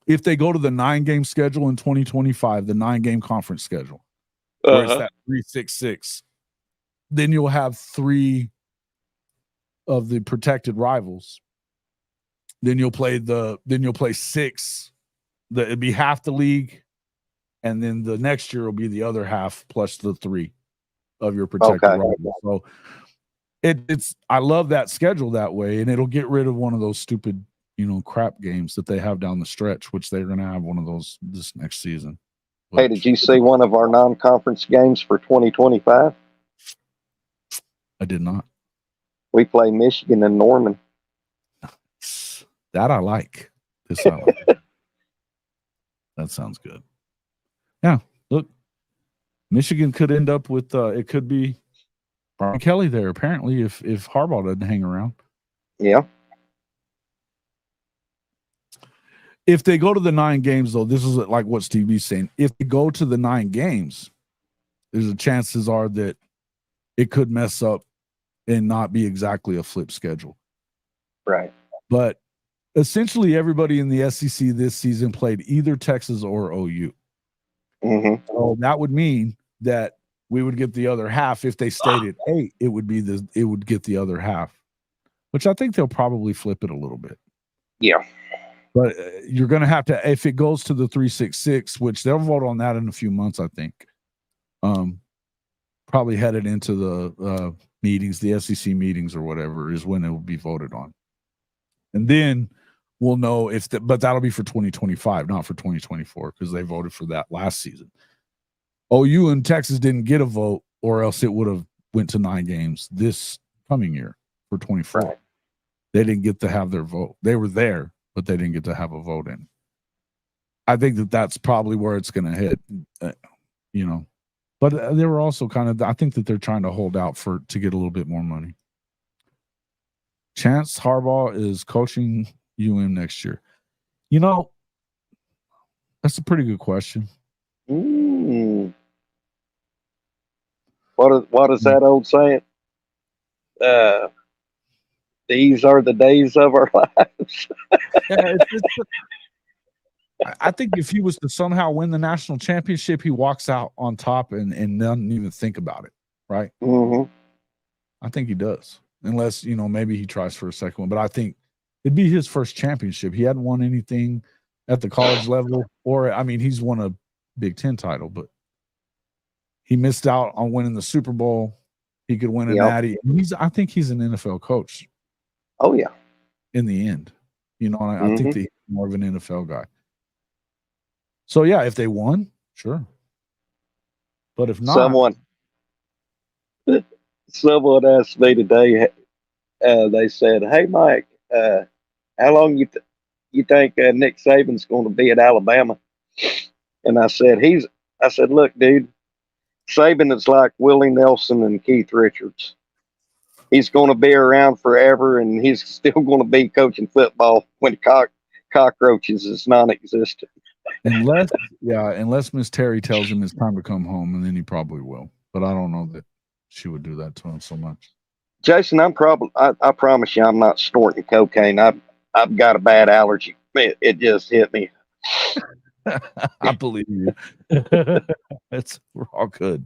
if they go to the 9-game schedule in 2025, the 9-game conference schedule, where it's that 3-6-6, then you'll have 3 of the protected rivals. Then you'll play 6. It'd be half the league, and then the next year will be the other half plus the 3 of your protected rivals. So I love that schedule that way, and it'll get rid of one of those stupid, crap games that they have down the stretch, which they're going to have one of those this next season. Hey, did you see one of our non-conference games for 2025? I did not. We play Michigan and Norman. That I like. That sounds good. Yeah, look, Michigan could end up with it could be Brian Kelly there, apparently, if Harbaugh doesn't hang around. Yeah. If they go to the 9 games, though, this is like what Steve B's saying. If they go to the 9 games, there's a chances are that it could mess up and not be exactly a flip schedule. Right. But essentially everybody in the SEC this season played either Texas or OU. Mm-hmm. So that would mean that we would get the other half. If they stayed at 8, it would get the other half, which I think they'll probably flip it a little bit. Yeah. But you're going to have to, if it goes to the 366, which they'll vote on that in a few months, I think. Probably headed into the meetings, the SEC meetings or whatever is when it will be voted on. And then we'll know but that'll be for 2025, not for 2024, because they voted for that last season. OU and Texas didn't get a vote, or else it would have went to 9 games this coming year for 24. Right. They didn't get to have their vote. They were there, but they didn't get to have a vote in. I think that's probably where it's going to hit, But they were also I think that they're trying to hold out to get a little bit more money. Chance Harbaugh is coaching next year. That's a pretty good question. What is that old saying? These are the days of our lives. I think if he was to somehow win the national championship, he walks out on top and doesn't even think about it, right? Mm-hmm. I think he does, unless, maybe he tries for a second one. But I think it'd be his first championship. He hadn't won anything at the college level, he's won a Big Ten title, but he missed out on winning the Super Bowl. He could win a natty. I think he's an NFL coach. Oh, yeah. In the end, I think that he's more of an NFL guy. So, yeah, if they won, sure. But if not. Someone asked me today, they said, hey, Mike, how long you think Nick Saban's going to be at Alabama? And I said, look, dude, Saban is like Willie Nelson and Keith Richards. He's going to be around forever, and he's still going to be coaching football when cockroaches is non-existent. Unless Miss Terry tells him it's time to come home, and then he probably will. But I don't know that she would do that to him so much. Jason, I promise you, I'm not snorting cocaine. I've got a bad allergy. It just hit me. I believe you. We're all good.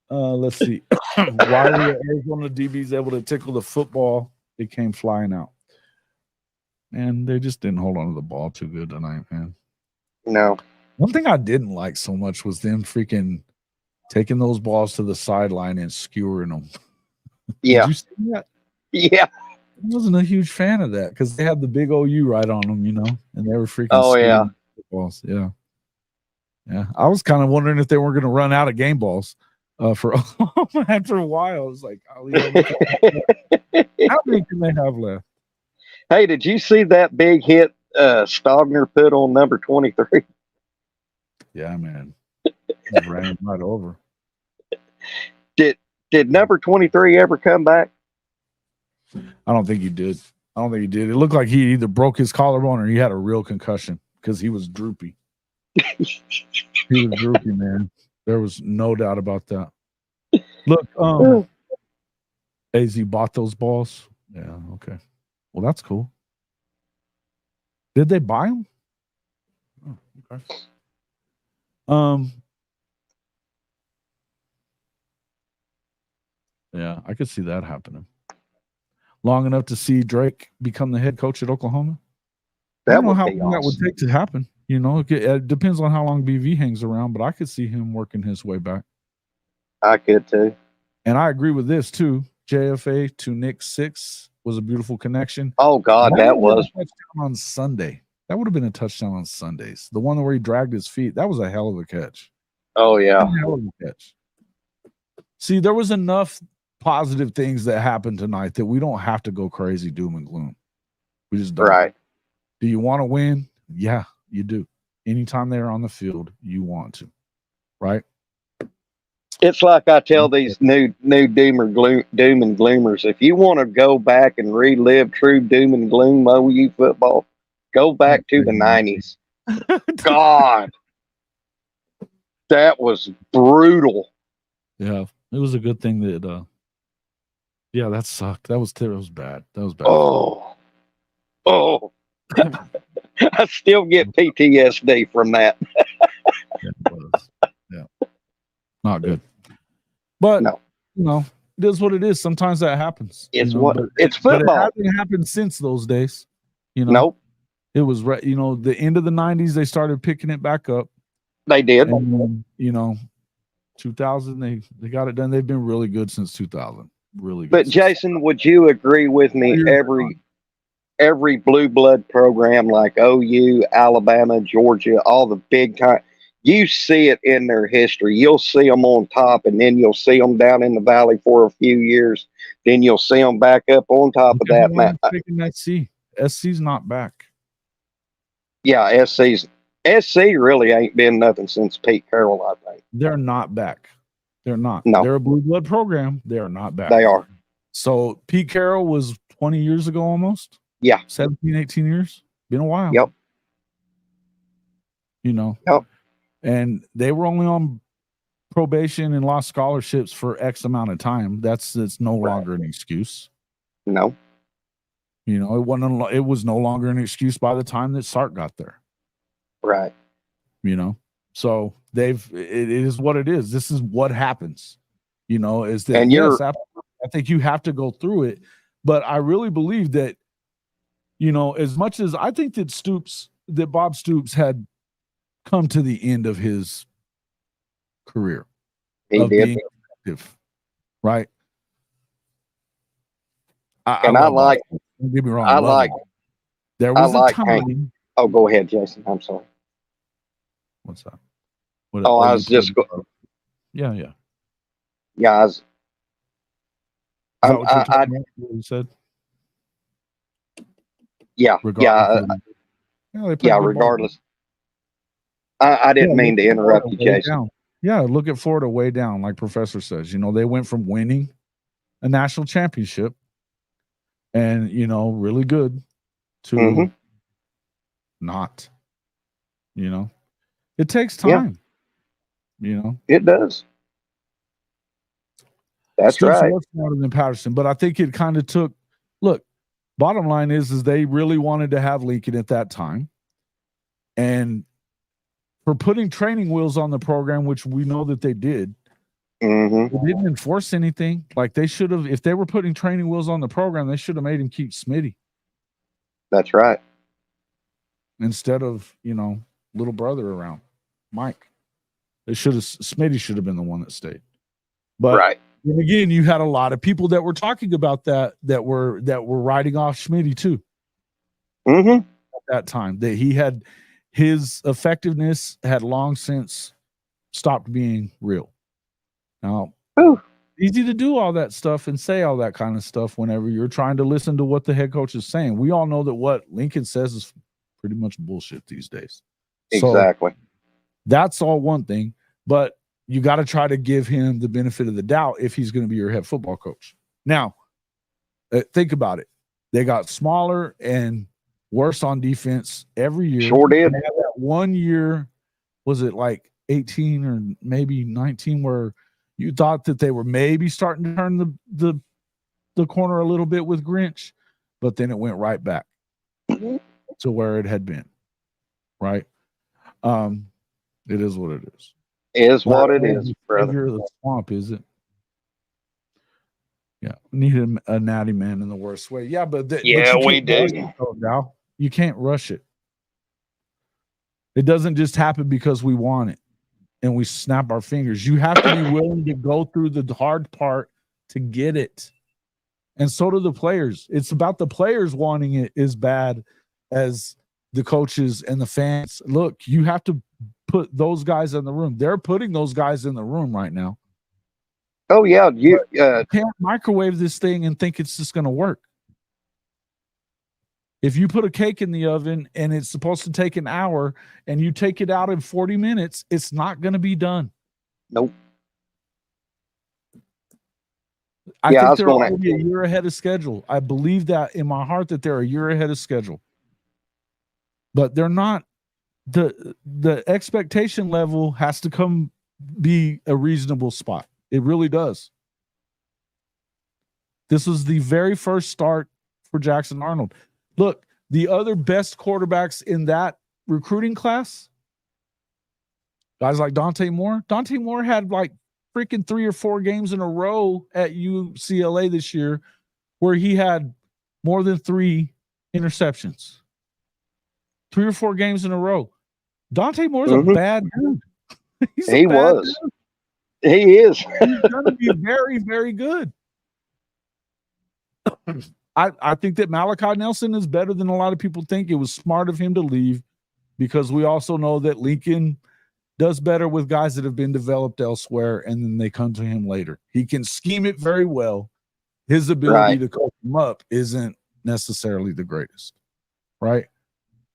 Let's see. Why were Arizona DBs able to tickle the football? It came flying out. And they just didn't hold on to the ball too good tonight, man. No. One thing I didn't like so much was them freaking taking those balls to the sideline and skewering them. Yeah. Did you see that? Yeah. I wasn't a huge fan of that because they had the big OU right on them, and they were freaking. Oh, yeah. Balls. Yeah. Yeah. I was kind of wondering if they were going to run out of game balls for after a while. I was like, how many can they have left? Hey, did you see that big hit Stogner put on number 23? Yeah, man. He ran him right over. Did number 23 ever come back? I don't think he did. It looked like he either broke his collarbone or he had a real concussion because he was droopy. He was droopy, man. There was no doubt about that. Look, AZ bought those balls. Yeah, okay. Well, that's cool. Did they buy them? Oh, okay. Yeah, I could see that happening. Long enough to see Drake become the head coach at Oklahoma? I don't know how long that would take to happen. It depends on how long BV hangs around, but I could see him working his way back. I could too. And I agree with this too. JFA to Nick 6 was a beautiful connection. Oh, God, that was. A touchdown on Sunday. That would have been a touchdown on Sundays. The one where he dragged his feet, that was a hell of a catch. Oh, yeah. Hell of a catch. See, there was enough positive things that happened tonight that we don't have to go crazy doom and gloom. We just don't. Right. Do you want to win? Yeah, you do. Anytime they're on the field, you want to. Right? It's like I tell these new doom and gloomers, if you want to go back and relive true doom and gloom OU football, go back to the 90s. God, that was brutal. Yeah, it was a good thing that yeah, that sucked. That was bad. That was bad. Oh. I still get PTSD from that. Yeah, not good. But no. It is what it is. Sometimes that happens. It's but it's But it football. hasn't happened since those days. Nope, It was the end of the 90s. They started picking it back up. they did. And 2000 they got it done. They've been really good since 2000. Really good. But Jason, would you agree with me? Every blue blood program like OU, Alabama, Georgia, all the big time, you see it in their history. You'll see them on top, and then you'll see them down in the valley for a few years. Then you'll see them back up on top of that. Picking SC's not back. Yeah, SC really ain't been nothing since Pete Carroll, I think. They're not back. They're not. No. They're a blue blood program. They are not back. They are. So Pete Carroll was 20 years ago almost. Yeah. 17, 18 years. Been a while. Yep. Yep. And they were only on probation and lost scholarships for X amount of time. That's no longer an excuse. No. It was no longer an excuse by the time that Sark got there. Right. So it is what it is. This is what happens. Is that and I think you have to go through it, but I really believe that as much as I think that Bob Stoops had come to the end of his career. He did. Being effective, right? Don't get me wrong. There was a time. Oh, go ahead, Jason. I'm sorry. What's that? I was just. Yeah. Yeah, what you said. Yeah, regardless. I didn't mean to interrupt you, Jason. Yeah, look at Florida way down, like Professor says. They went from winning a national championship and, really good to not. It takes time. It does. That's Stoops right. was smarter than Patterson, but I think it kind of took. Look, bottom line is they really wanted to have Lincoln at that time, and for putting training wheels on the program, which we know that they did, they didn't enforce anything. Like they should have, if they were putting training wheels on the program, they should have made him keep Smitty. That's right. Instead of little brother around, Mike. Smitty should have been the one that stayed. But right. And again, you had a lot of people that were talking about that were writing off Schmitty too. At that time, that he had his effectiveness had long since stopped being real. Now, easy to do all that stuff and say all that kind of stuff whenever you're trying to listen to what the head coach is saying. We all know that what Lincoln says is pretty much bullshit these days. Exactly. So, that's all one thing, but you got to try to give him the benefit of the doubt if he's going to be your head football coach. Now, think about it. They got smaller and worse on defense every year. Sure did. They had that 1 year, was it like 18 or maybe 19, where you thought that they were maybe starting to turn the corner a little bit with Grinch, but then it went right back to where it had been. Right? It is what it is. Is what it is, brother. The swamp, is it? Yeah, needed a natty man in the worst way. Yeah, but we do. Now you can't rush it. It doesn't just happen because we want it and we snap our fingers. You have to be willing to go through the hard part to get it, and so do the players. It's about the players wanting it as bad as the coaches and the fans. Look, you have to put those guys in the room. They're putting those guys in the room right now. Oh yeah, you can't microwave this thing and think it's just going to work. If you put a cake in the oven and it's supposed to take an hour and you take it out in 40 minutes, it's not going to be done. Nope. I think they're already a year ahead of schedule. I believe that in my heart that they're a year ahead of schedule. But they're not. The expectation level has to be a reasonable spot. It really does. This was the very first start for Jackson Arnold. Look, the other best quarterbacks in that recruiting class, guys like Dante Moore. Dante Moore had like freaking 3 or 4 games in a row at UCLA this year where he had more than 3 interceptions. 3 or 4 games in a row. Dante Moore's a bad dude. He was. He is. He's going to be very, very good. I think that Malachi Nelson is better than a lot of people think. It was smart of him to leave because we also know that Lincoln does better with guys that have been developed elsewhere, and then they come to him later. He can scheme it very well. His ability to coach them up isn't necessarily the greatest, right?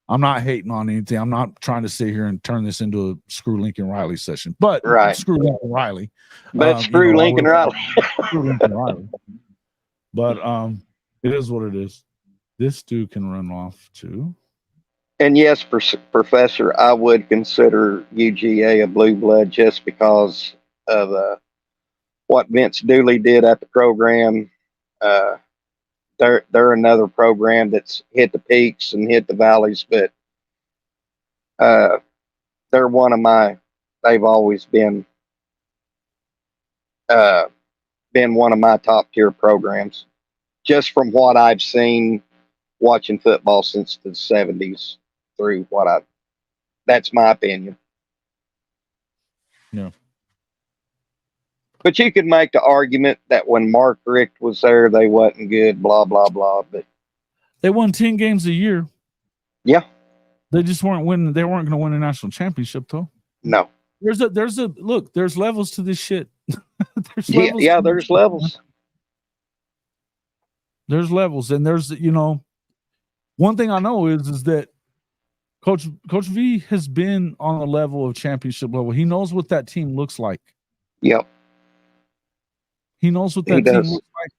I'm not hating on anything. I'm not trying to sit here and turn this into a screw Lincoln Riley session, but screw Lincoln Riley. But screw Lincoln Riley. Screw Lincoln Riley. But it is what it is. This dude can run off too. And yes, Professor, I would consider UGA a blue blood just because of what Vince Dooley did at the program. They're another program that's hit the peaks and hit the valleys, but they're one of my. They've always been one of my top tier programs, just from what I've seen watching football since the 70s through what I. That's my opinion. Yeah. But you could make the argument that when Mark Richt was there, they wasn't good, blah, blah, blah. But they won 10 games a year. Yeah. They just weren't winning. They weren't going to win a national championship, though. No. There's look, there's levels to this shit. There's levels. There's levels. And there's, one thing I know is that Coach V has been on the level of championship level. He knows what that team looks like. Yep. He knows what that team looks like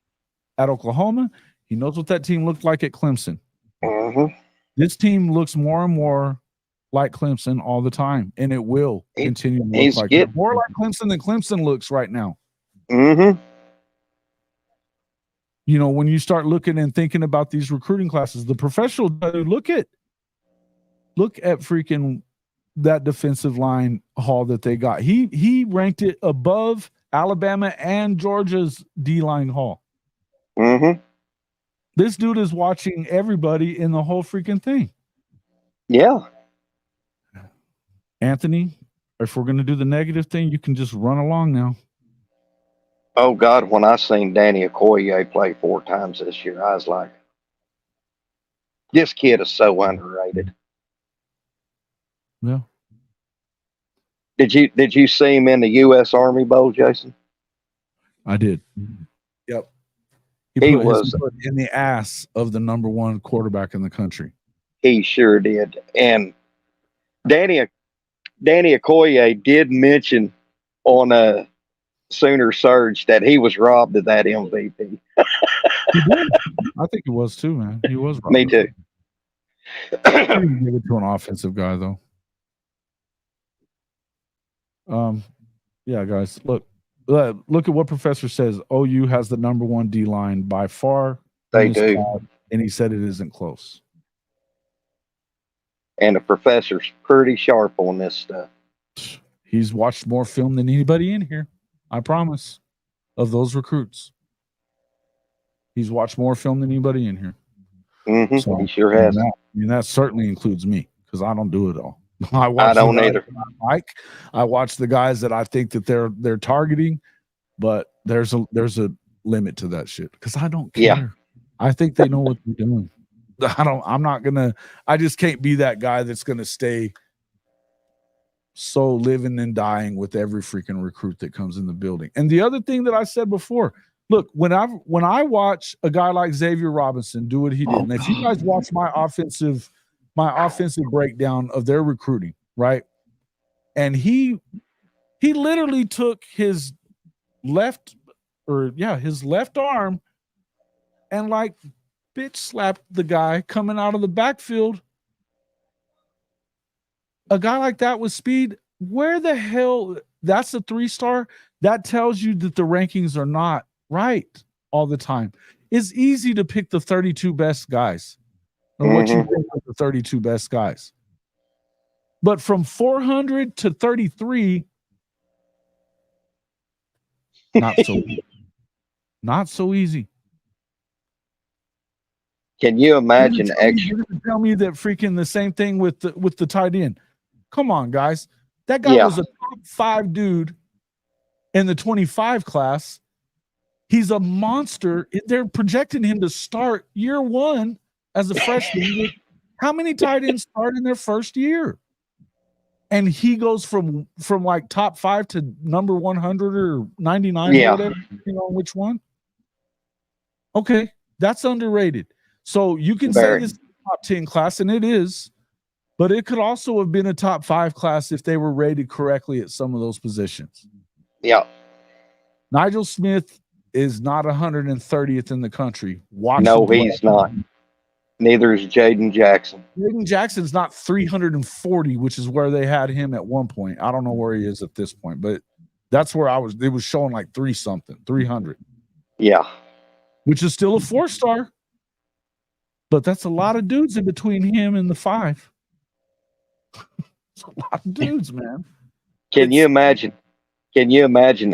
at Oklahoma. He knows what that team looked like at Clemson. This team looks more and more like Clemson all the time, and it will continue to look like more like Clemson than Clemson looks right now. When you start looking and thinking about these recruiting classes, the professional look at freaking that defensive line haul that they got. He ranked it above Alabama and Georgia's D-line haul. This dude is watching everybody in the whole freaking thing. Yeah. Anthony, if we're going to do the negative thing, you can just run along now. Oh, God, when I seen Danny Okoye play 4 times this year, I was like, this kid is so underrated. Yeah. Did you see him in the U.S. Army Bowl, Jason? I did. Yep. He was in the ass of the number 1 quarterback in the country. He sure did. And Danny Okoye did mention on a Sooner Surge that he was robbed of that MVP. He did. I think he was too, man. He was robbed. Me too. I didn't give it to an offensive guy though. Yeah, guys, look at what Professor says. OU has the number 1 D line by far. They do, class, and he said it isn't close. And the professor's pretty sharp on this stuff. He's watched more film than anybody in here. I promise. Of those recruits, he's watched more film than anybody in here. So, he sure has. That certainly includes me because I don't do it all. I don't either. I watch the guys that I think that they're targeting, but there's a limit to that shit because I don't care. Yeah. I think they know what they're doing. I just can't be that guy that's gonna stay so living and dying with every freaking recruit that comes in the building. And the other thing that I said before, look, when I watch a guy like Xavier Robinson do what he did, and if you guys watch my offensive breakdown of their recruiting, right? And he literally took his left arm and like bitch slapped the guy coming out of the backfield. A guy like that with speed, where the hell? That's a 3-star. That tells you that the rankings are not right all the time. It's easy to pick the 32 best guys or what you think of the 32 best guys. But from 400 to 33, Not so not so easy. Can you imagine You're gonna tell me that freaking the same thing with the tight end? Come on, guys. That guy was a top 5 dude in the 25 class. He's a monster. They're projecting him to start year 1 as a freshman. How many tight ends start in their first year? And he goes from like top 5 to number 100 or 99 or whatever, which one? Okay, that's underrated. So you can say this is a top 10 class, and it is, but it could also have been a top 5 class if they were rated correctly at some of those positions. Yeah. Nigel Smith is not 130th in the country. No, he's not. Neither is Jaden Jackson. Jaden Jackson's not 340, which is where they had him at one point. I don't know where he is at this point, but that's where I was. It was showing like 300. Yeah. Which is still a 4-star. But that's a lot of dudes in between him and the 5. It's a lot of dudes, man. Can you imagine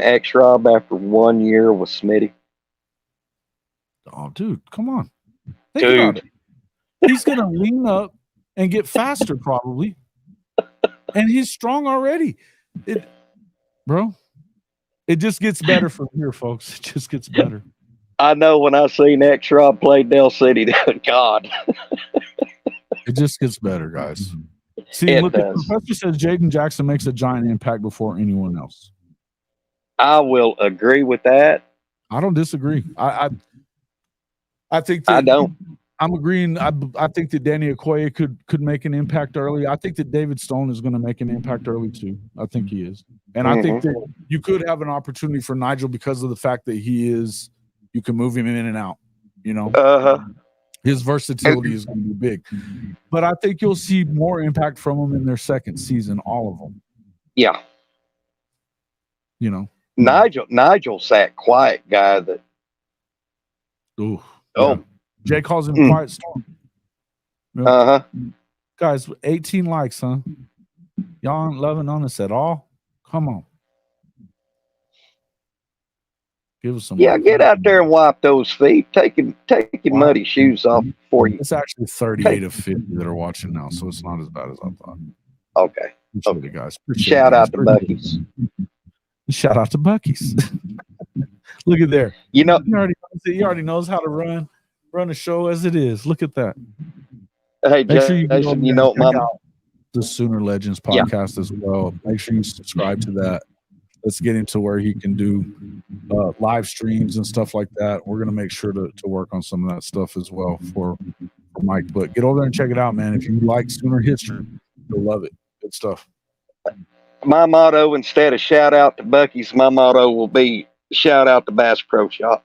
X-Rob after 1 year with Smitty? Oh, dude, come on. Think about it. He's going to lean up and get faster probably. And he's strong already. It just gets better from here, folks. It just gets better. I know when I seen X-Rob play Dell City, God. It just gets better, guys. See, look, the professor says Jaden Jackson makes a giant impact before anyone else. I will agree with that. I don't disagree. I think that I don't. I'm agreeing. I think that Danny Okoye could make an impact early. I think that David Stone is going to make an impact early too. I think he is. And I think that you could have an opportunity for Nigel because of the fact that you can move him in and out, His versatility is going to be big. But I think you'll see more impact from him in their second season, all of them. Yeah. Nigel's that quiet guy that Jay calls him Quiet Storm. Guys, 18 likes, huh? Y'all aren't loving on us at all? Come on. Give us some. Yeah, get out there and wipe those feet. Take your muddy shoes off for you. It's actually 38 of 50 that are watching now, so it's not as bad as I thought. Okay. Appreciate it, guys. Shout out to Bucky's. Shout out to Bucky's. Look at there. He already knows how to run a show as it is. Look at that. Hey, Jason, the Sooner Legends podcast as well. Make sure you subscribe to that. Let's get him to where he can do live streams and stuff like that. We're going to make sure to work on some of that stuff as well for Mike. But get over there and check it out, man. If you like Sooner history, you'll love it. Good stuff. My motto, instead of shout out to Bucky's, my motto will be shout out to Bass Pro Shop.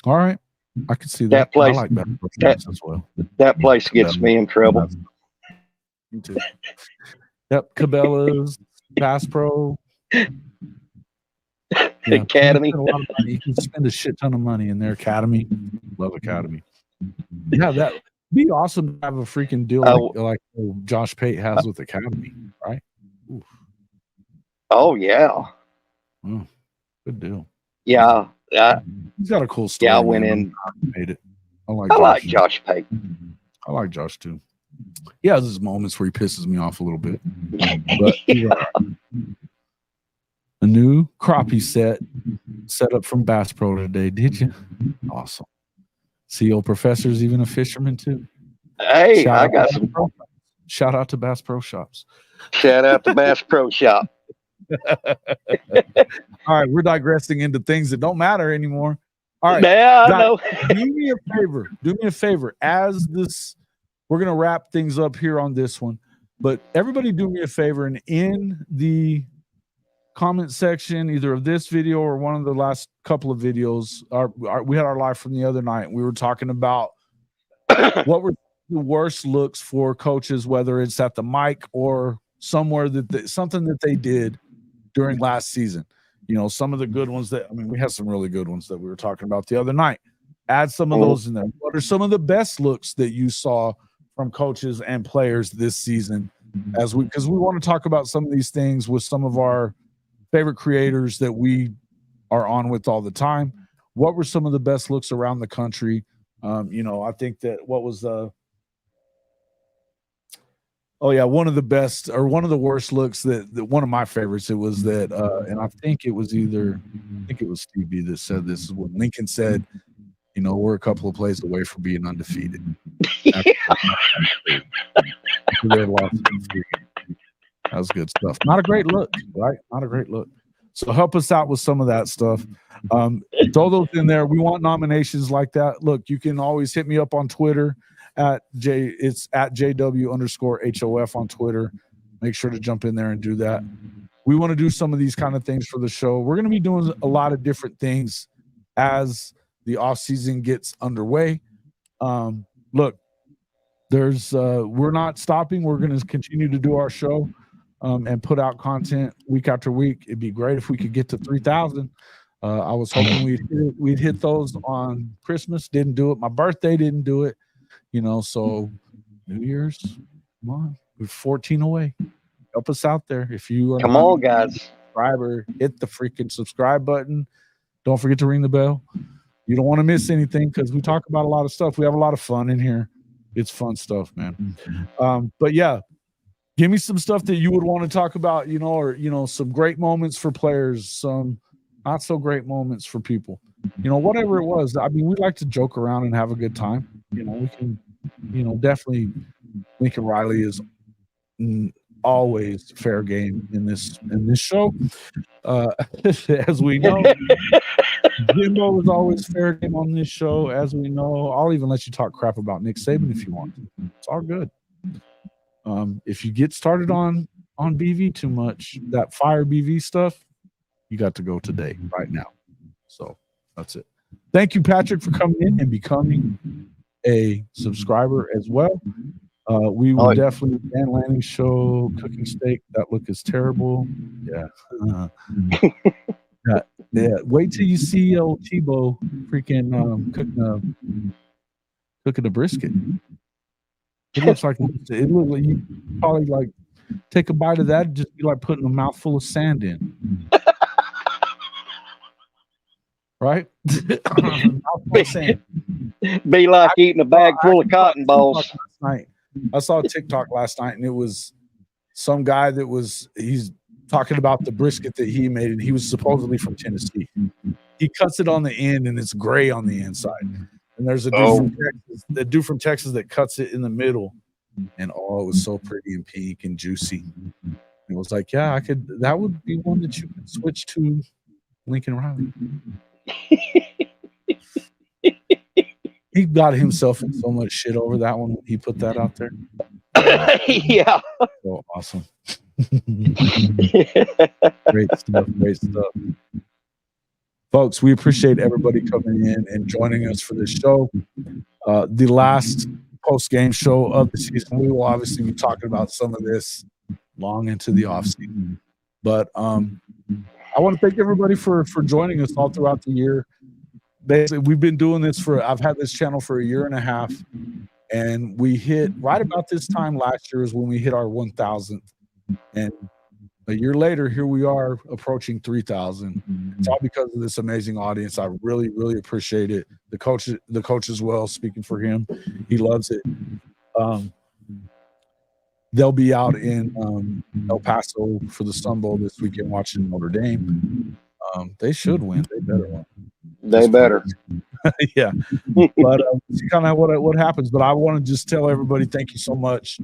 All right. I can see that. That place, I like Bass Pro Shops as well. That place gets me in trouble. Me too. Yep. Cabela's, Bass Pro. Academy. You can spend a shit ton of money in their Academy. Love Academy. Yeah, that'd be awesome to have a freaking deal like Josh Pate has with Academy, right? Oof. Oh yeah. Oh, good deal. Yeah. He's got a cool story. Yeah, I went in. Made it. I like Josh Pate. I like Josh too. He has his moments where he pisses me off a little bit. But a new crappie set up from Bass Pro today. Did you? Awesome. See, old professor's even a fisherman too. Hey, I got some. Shout out to Bass Pro Shops. Shout out to Bass Pro Shop. All right, we're digressing into things that don't matter anymore. All right, yeah, I know. Do me a favor. As this, we're gonna wrap things up here on this one, but everybody, do me a favor and in the comment section, either of this video or one of the last couple of videos, we had our live from the other night. We were talking about what were the worst looks for coaches, whether it's at the mic or somewhere something that they did during last season. Some of the good ones we had some really good ones that we were talking about the other night. Add some of those in there. What are some of the best looks that you saw from coaches and players this season? Because we want to talk about some of these things with some of our favorite creators that we are on with all the time. What were some of the best looks around the country? I think that what was one of the best or one of the worst looks that one of my favorites, it was that, and I think it was Steve B that said this, is when Lincoln said, we're a couple of plays away from being undefeated. That was good stuff. Not a great look, right? Not a great look. So help us out with some of that stuff. Throw those in there. We want nominations like that. Look, you can always hit me up on Twitter it's at JW_HOF on Twitter. Make sure to jump in there and do that. We want to do some of these kind of things for the show. We're going to be doing a lot of different things as the off season gets underway. Look, we're not stopping. We're going to continue to do our show and put out content week after week. It'd be great if we could get to 3,000. I was hoping we'd hit those on Christmas. Didn't do it. My birthday didn't do it. So New Year's, come on, we're 14 away. Help us out there. If you are come on, guys, subscriber, hit the freaking subscribe button. Don't forget to ring the bell. You don't want to miss anything because we talk about a lot of stuff. We have a lot of fun in here. It's fun stuff, man. But yeah, give me some stuff that you would want to talk about, or some great moments for players, some not so great moments for people. Whatever it was. I mean, we like to joke around and have a good time. We can, definitely Lincoln Riley is always fair game in this show. As we know, Jimbo is always fair game on this show. As we know, I'll even let you talk crap about Nick Saban if you want to. It's all good. If you get started on BV too much, that fire BV stuff, you got to go today, right now. So that's it. Thank you, Patrick, for coming in and becoming a subscriber as well. We will definitely Dan Lanning show cooking steak. That look is terrible. Yeah. Yeah. Wait till you see old Tebow freaking cooking a brisket. It looks like you probably like take a bite of that and just be like putting a mouthful of sand in. Right? Be like eating a bag full of cotton balls. I saw a TikTok last night, and it was some guy he's talking about the brisket that he made, and he was supposedly from Tennessee. He cuts it on the end, and it's gray on the inside. And there's a dude from Texas that cuts it in the middle, and it was so pretty and pink and juicy. It was like, yeah, that would be one that you could switch to Lincoln Riley. He got himself in so much shit over that one when he put that out there. Yeah. So awesome. Great stuff. Folks, we appreciate everybody coming in and joining us for this show. The last post-game show of the season. We will obviously be talking about some of this long into the offseason. But I want to thank everybody for joining us all throughout the year. Basically, we've been doing this I've had this channel for a year and a half, and we hit right about this time last year is when we hit our 1,000th. And a year later, here we are approaching 3,000. It's all because of this amazing audience. I really, really appreciate it. The coach as well, speaking for him, he loves it. They'll be out in El Paso for the Sun Bowl this weekend watching Notre Dame. They should win. They better win. They better. Yeah. But kind of what happens. But I want to just tell everybody thank you so much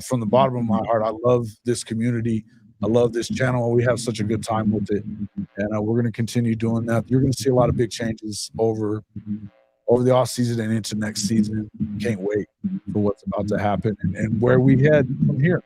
from the bottom of my heart. I love this community. I love this channel. We have such a good time with it. And we're going to continue doing that. You're going to see a lot of big changes over the off season and into next season. Can't wait for what's about to happen and where we head from here.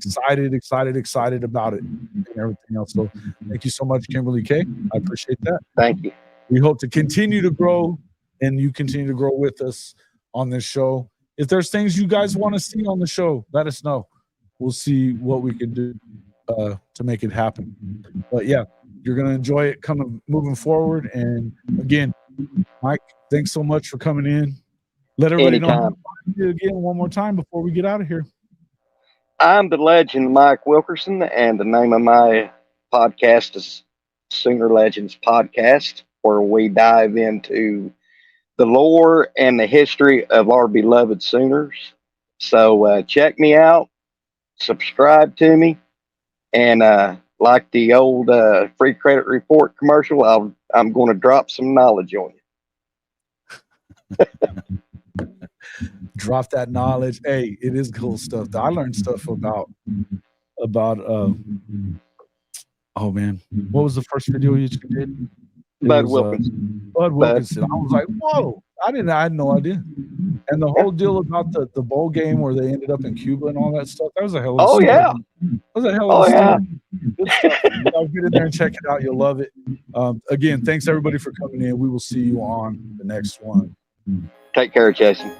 Excited about it and everything else. So thank you so much, Kimberly K. I appreciate that. Thank you. We hope to continue to grow and you continue to grow with us on this show. If there's things you guys want to see on the show, let us know. We'll see what we can do to make it happen. But yeah, you're going to enjoy it moving forward. And again, Mike, thanks so much for coming in. Let everybody know again one more time before we get out of here. I'm the legend Mike Wilkerson, and the name of my podcast is Sooner Legends podcast, where we dive into the lore and the history of our beloved Sooners. So check me out, subscribe to me, and like the old free credit report commercial, I'm going to drop some knowledge on you. Drop that knowledge. Hey, it is cool stuff. I learned stuff about oh man, what was the first video you did? Bud Wilkinson. Bud Wilkinson. I was like, whoa, I had no idea. And the whole deal about the bowl game where they ended up in Cuba and all that stuff, that was a hell of a story. Yeah. That was a hell of a story. Good stuff. Y'all get in there and check it out. You'll love it. Again, thanks everybody for coming in. We will see you on the next one. Take care, Jason.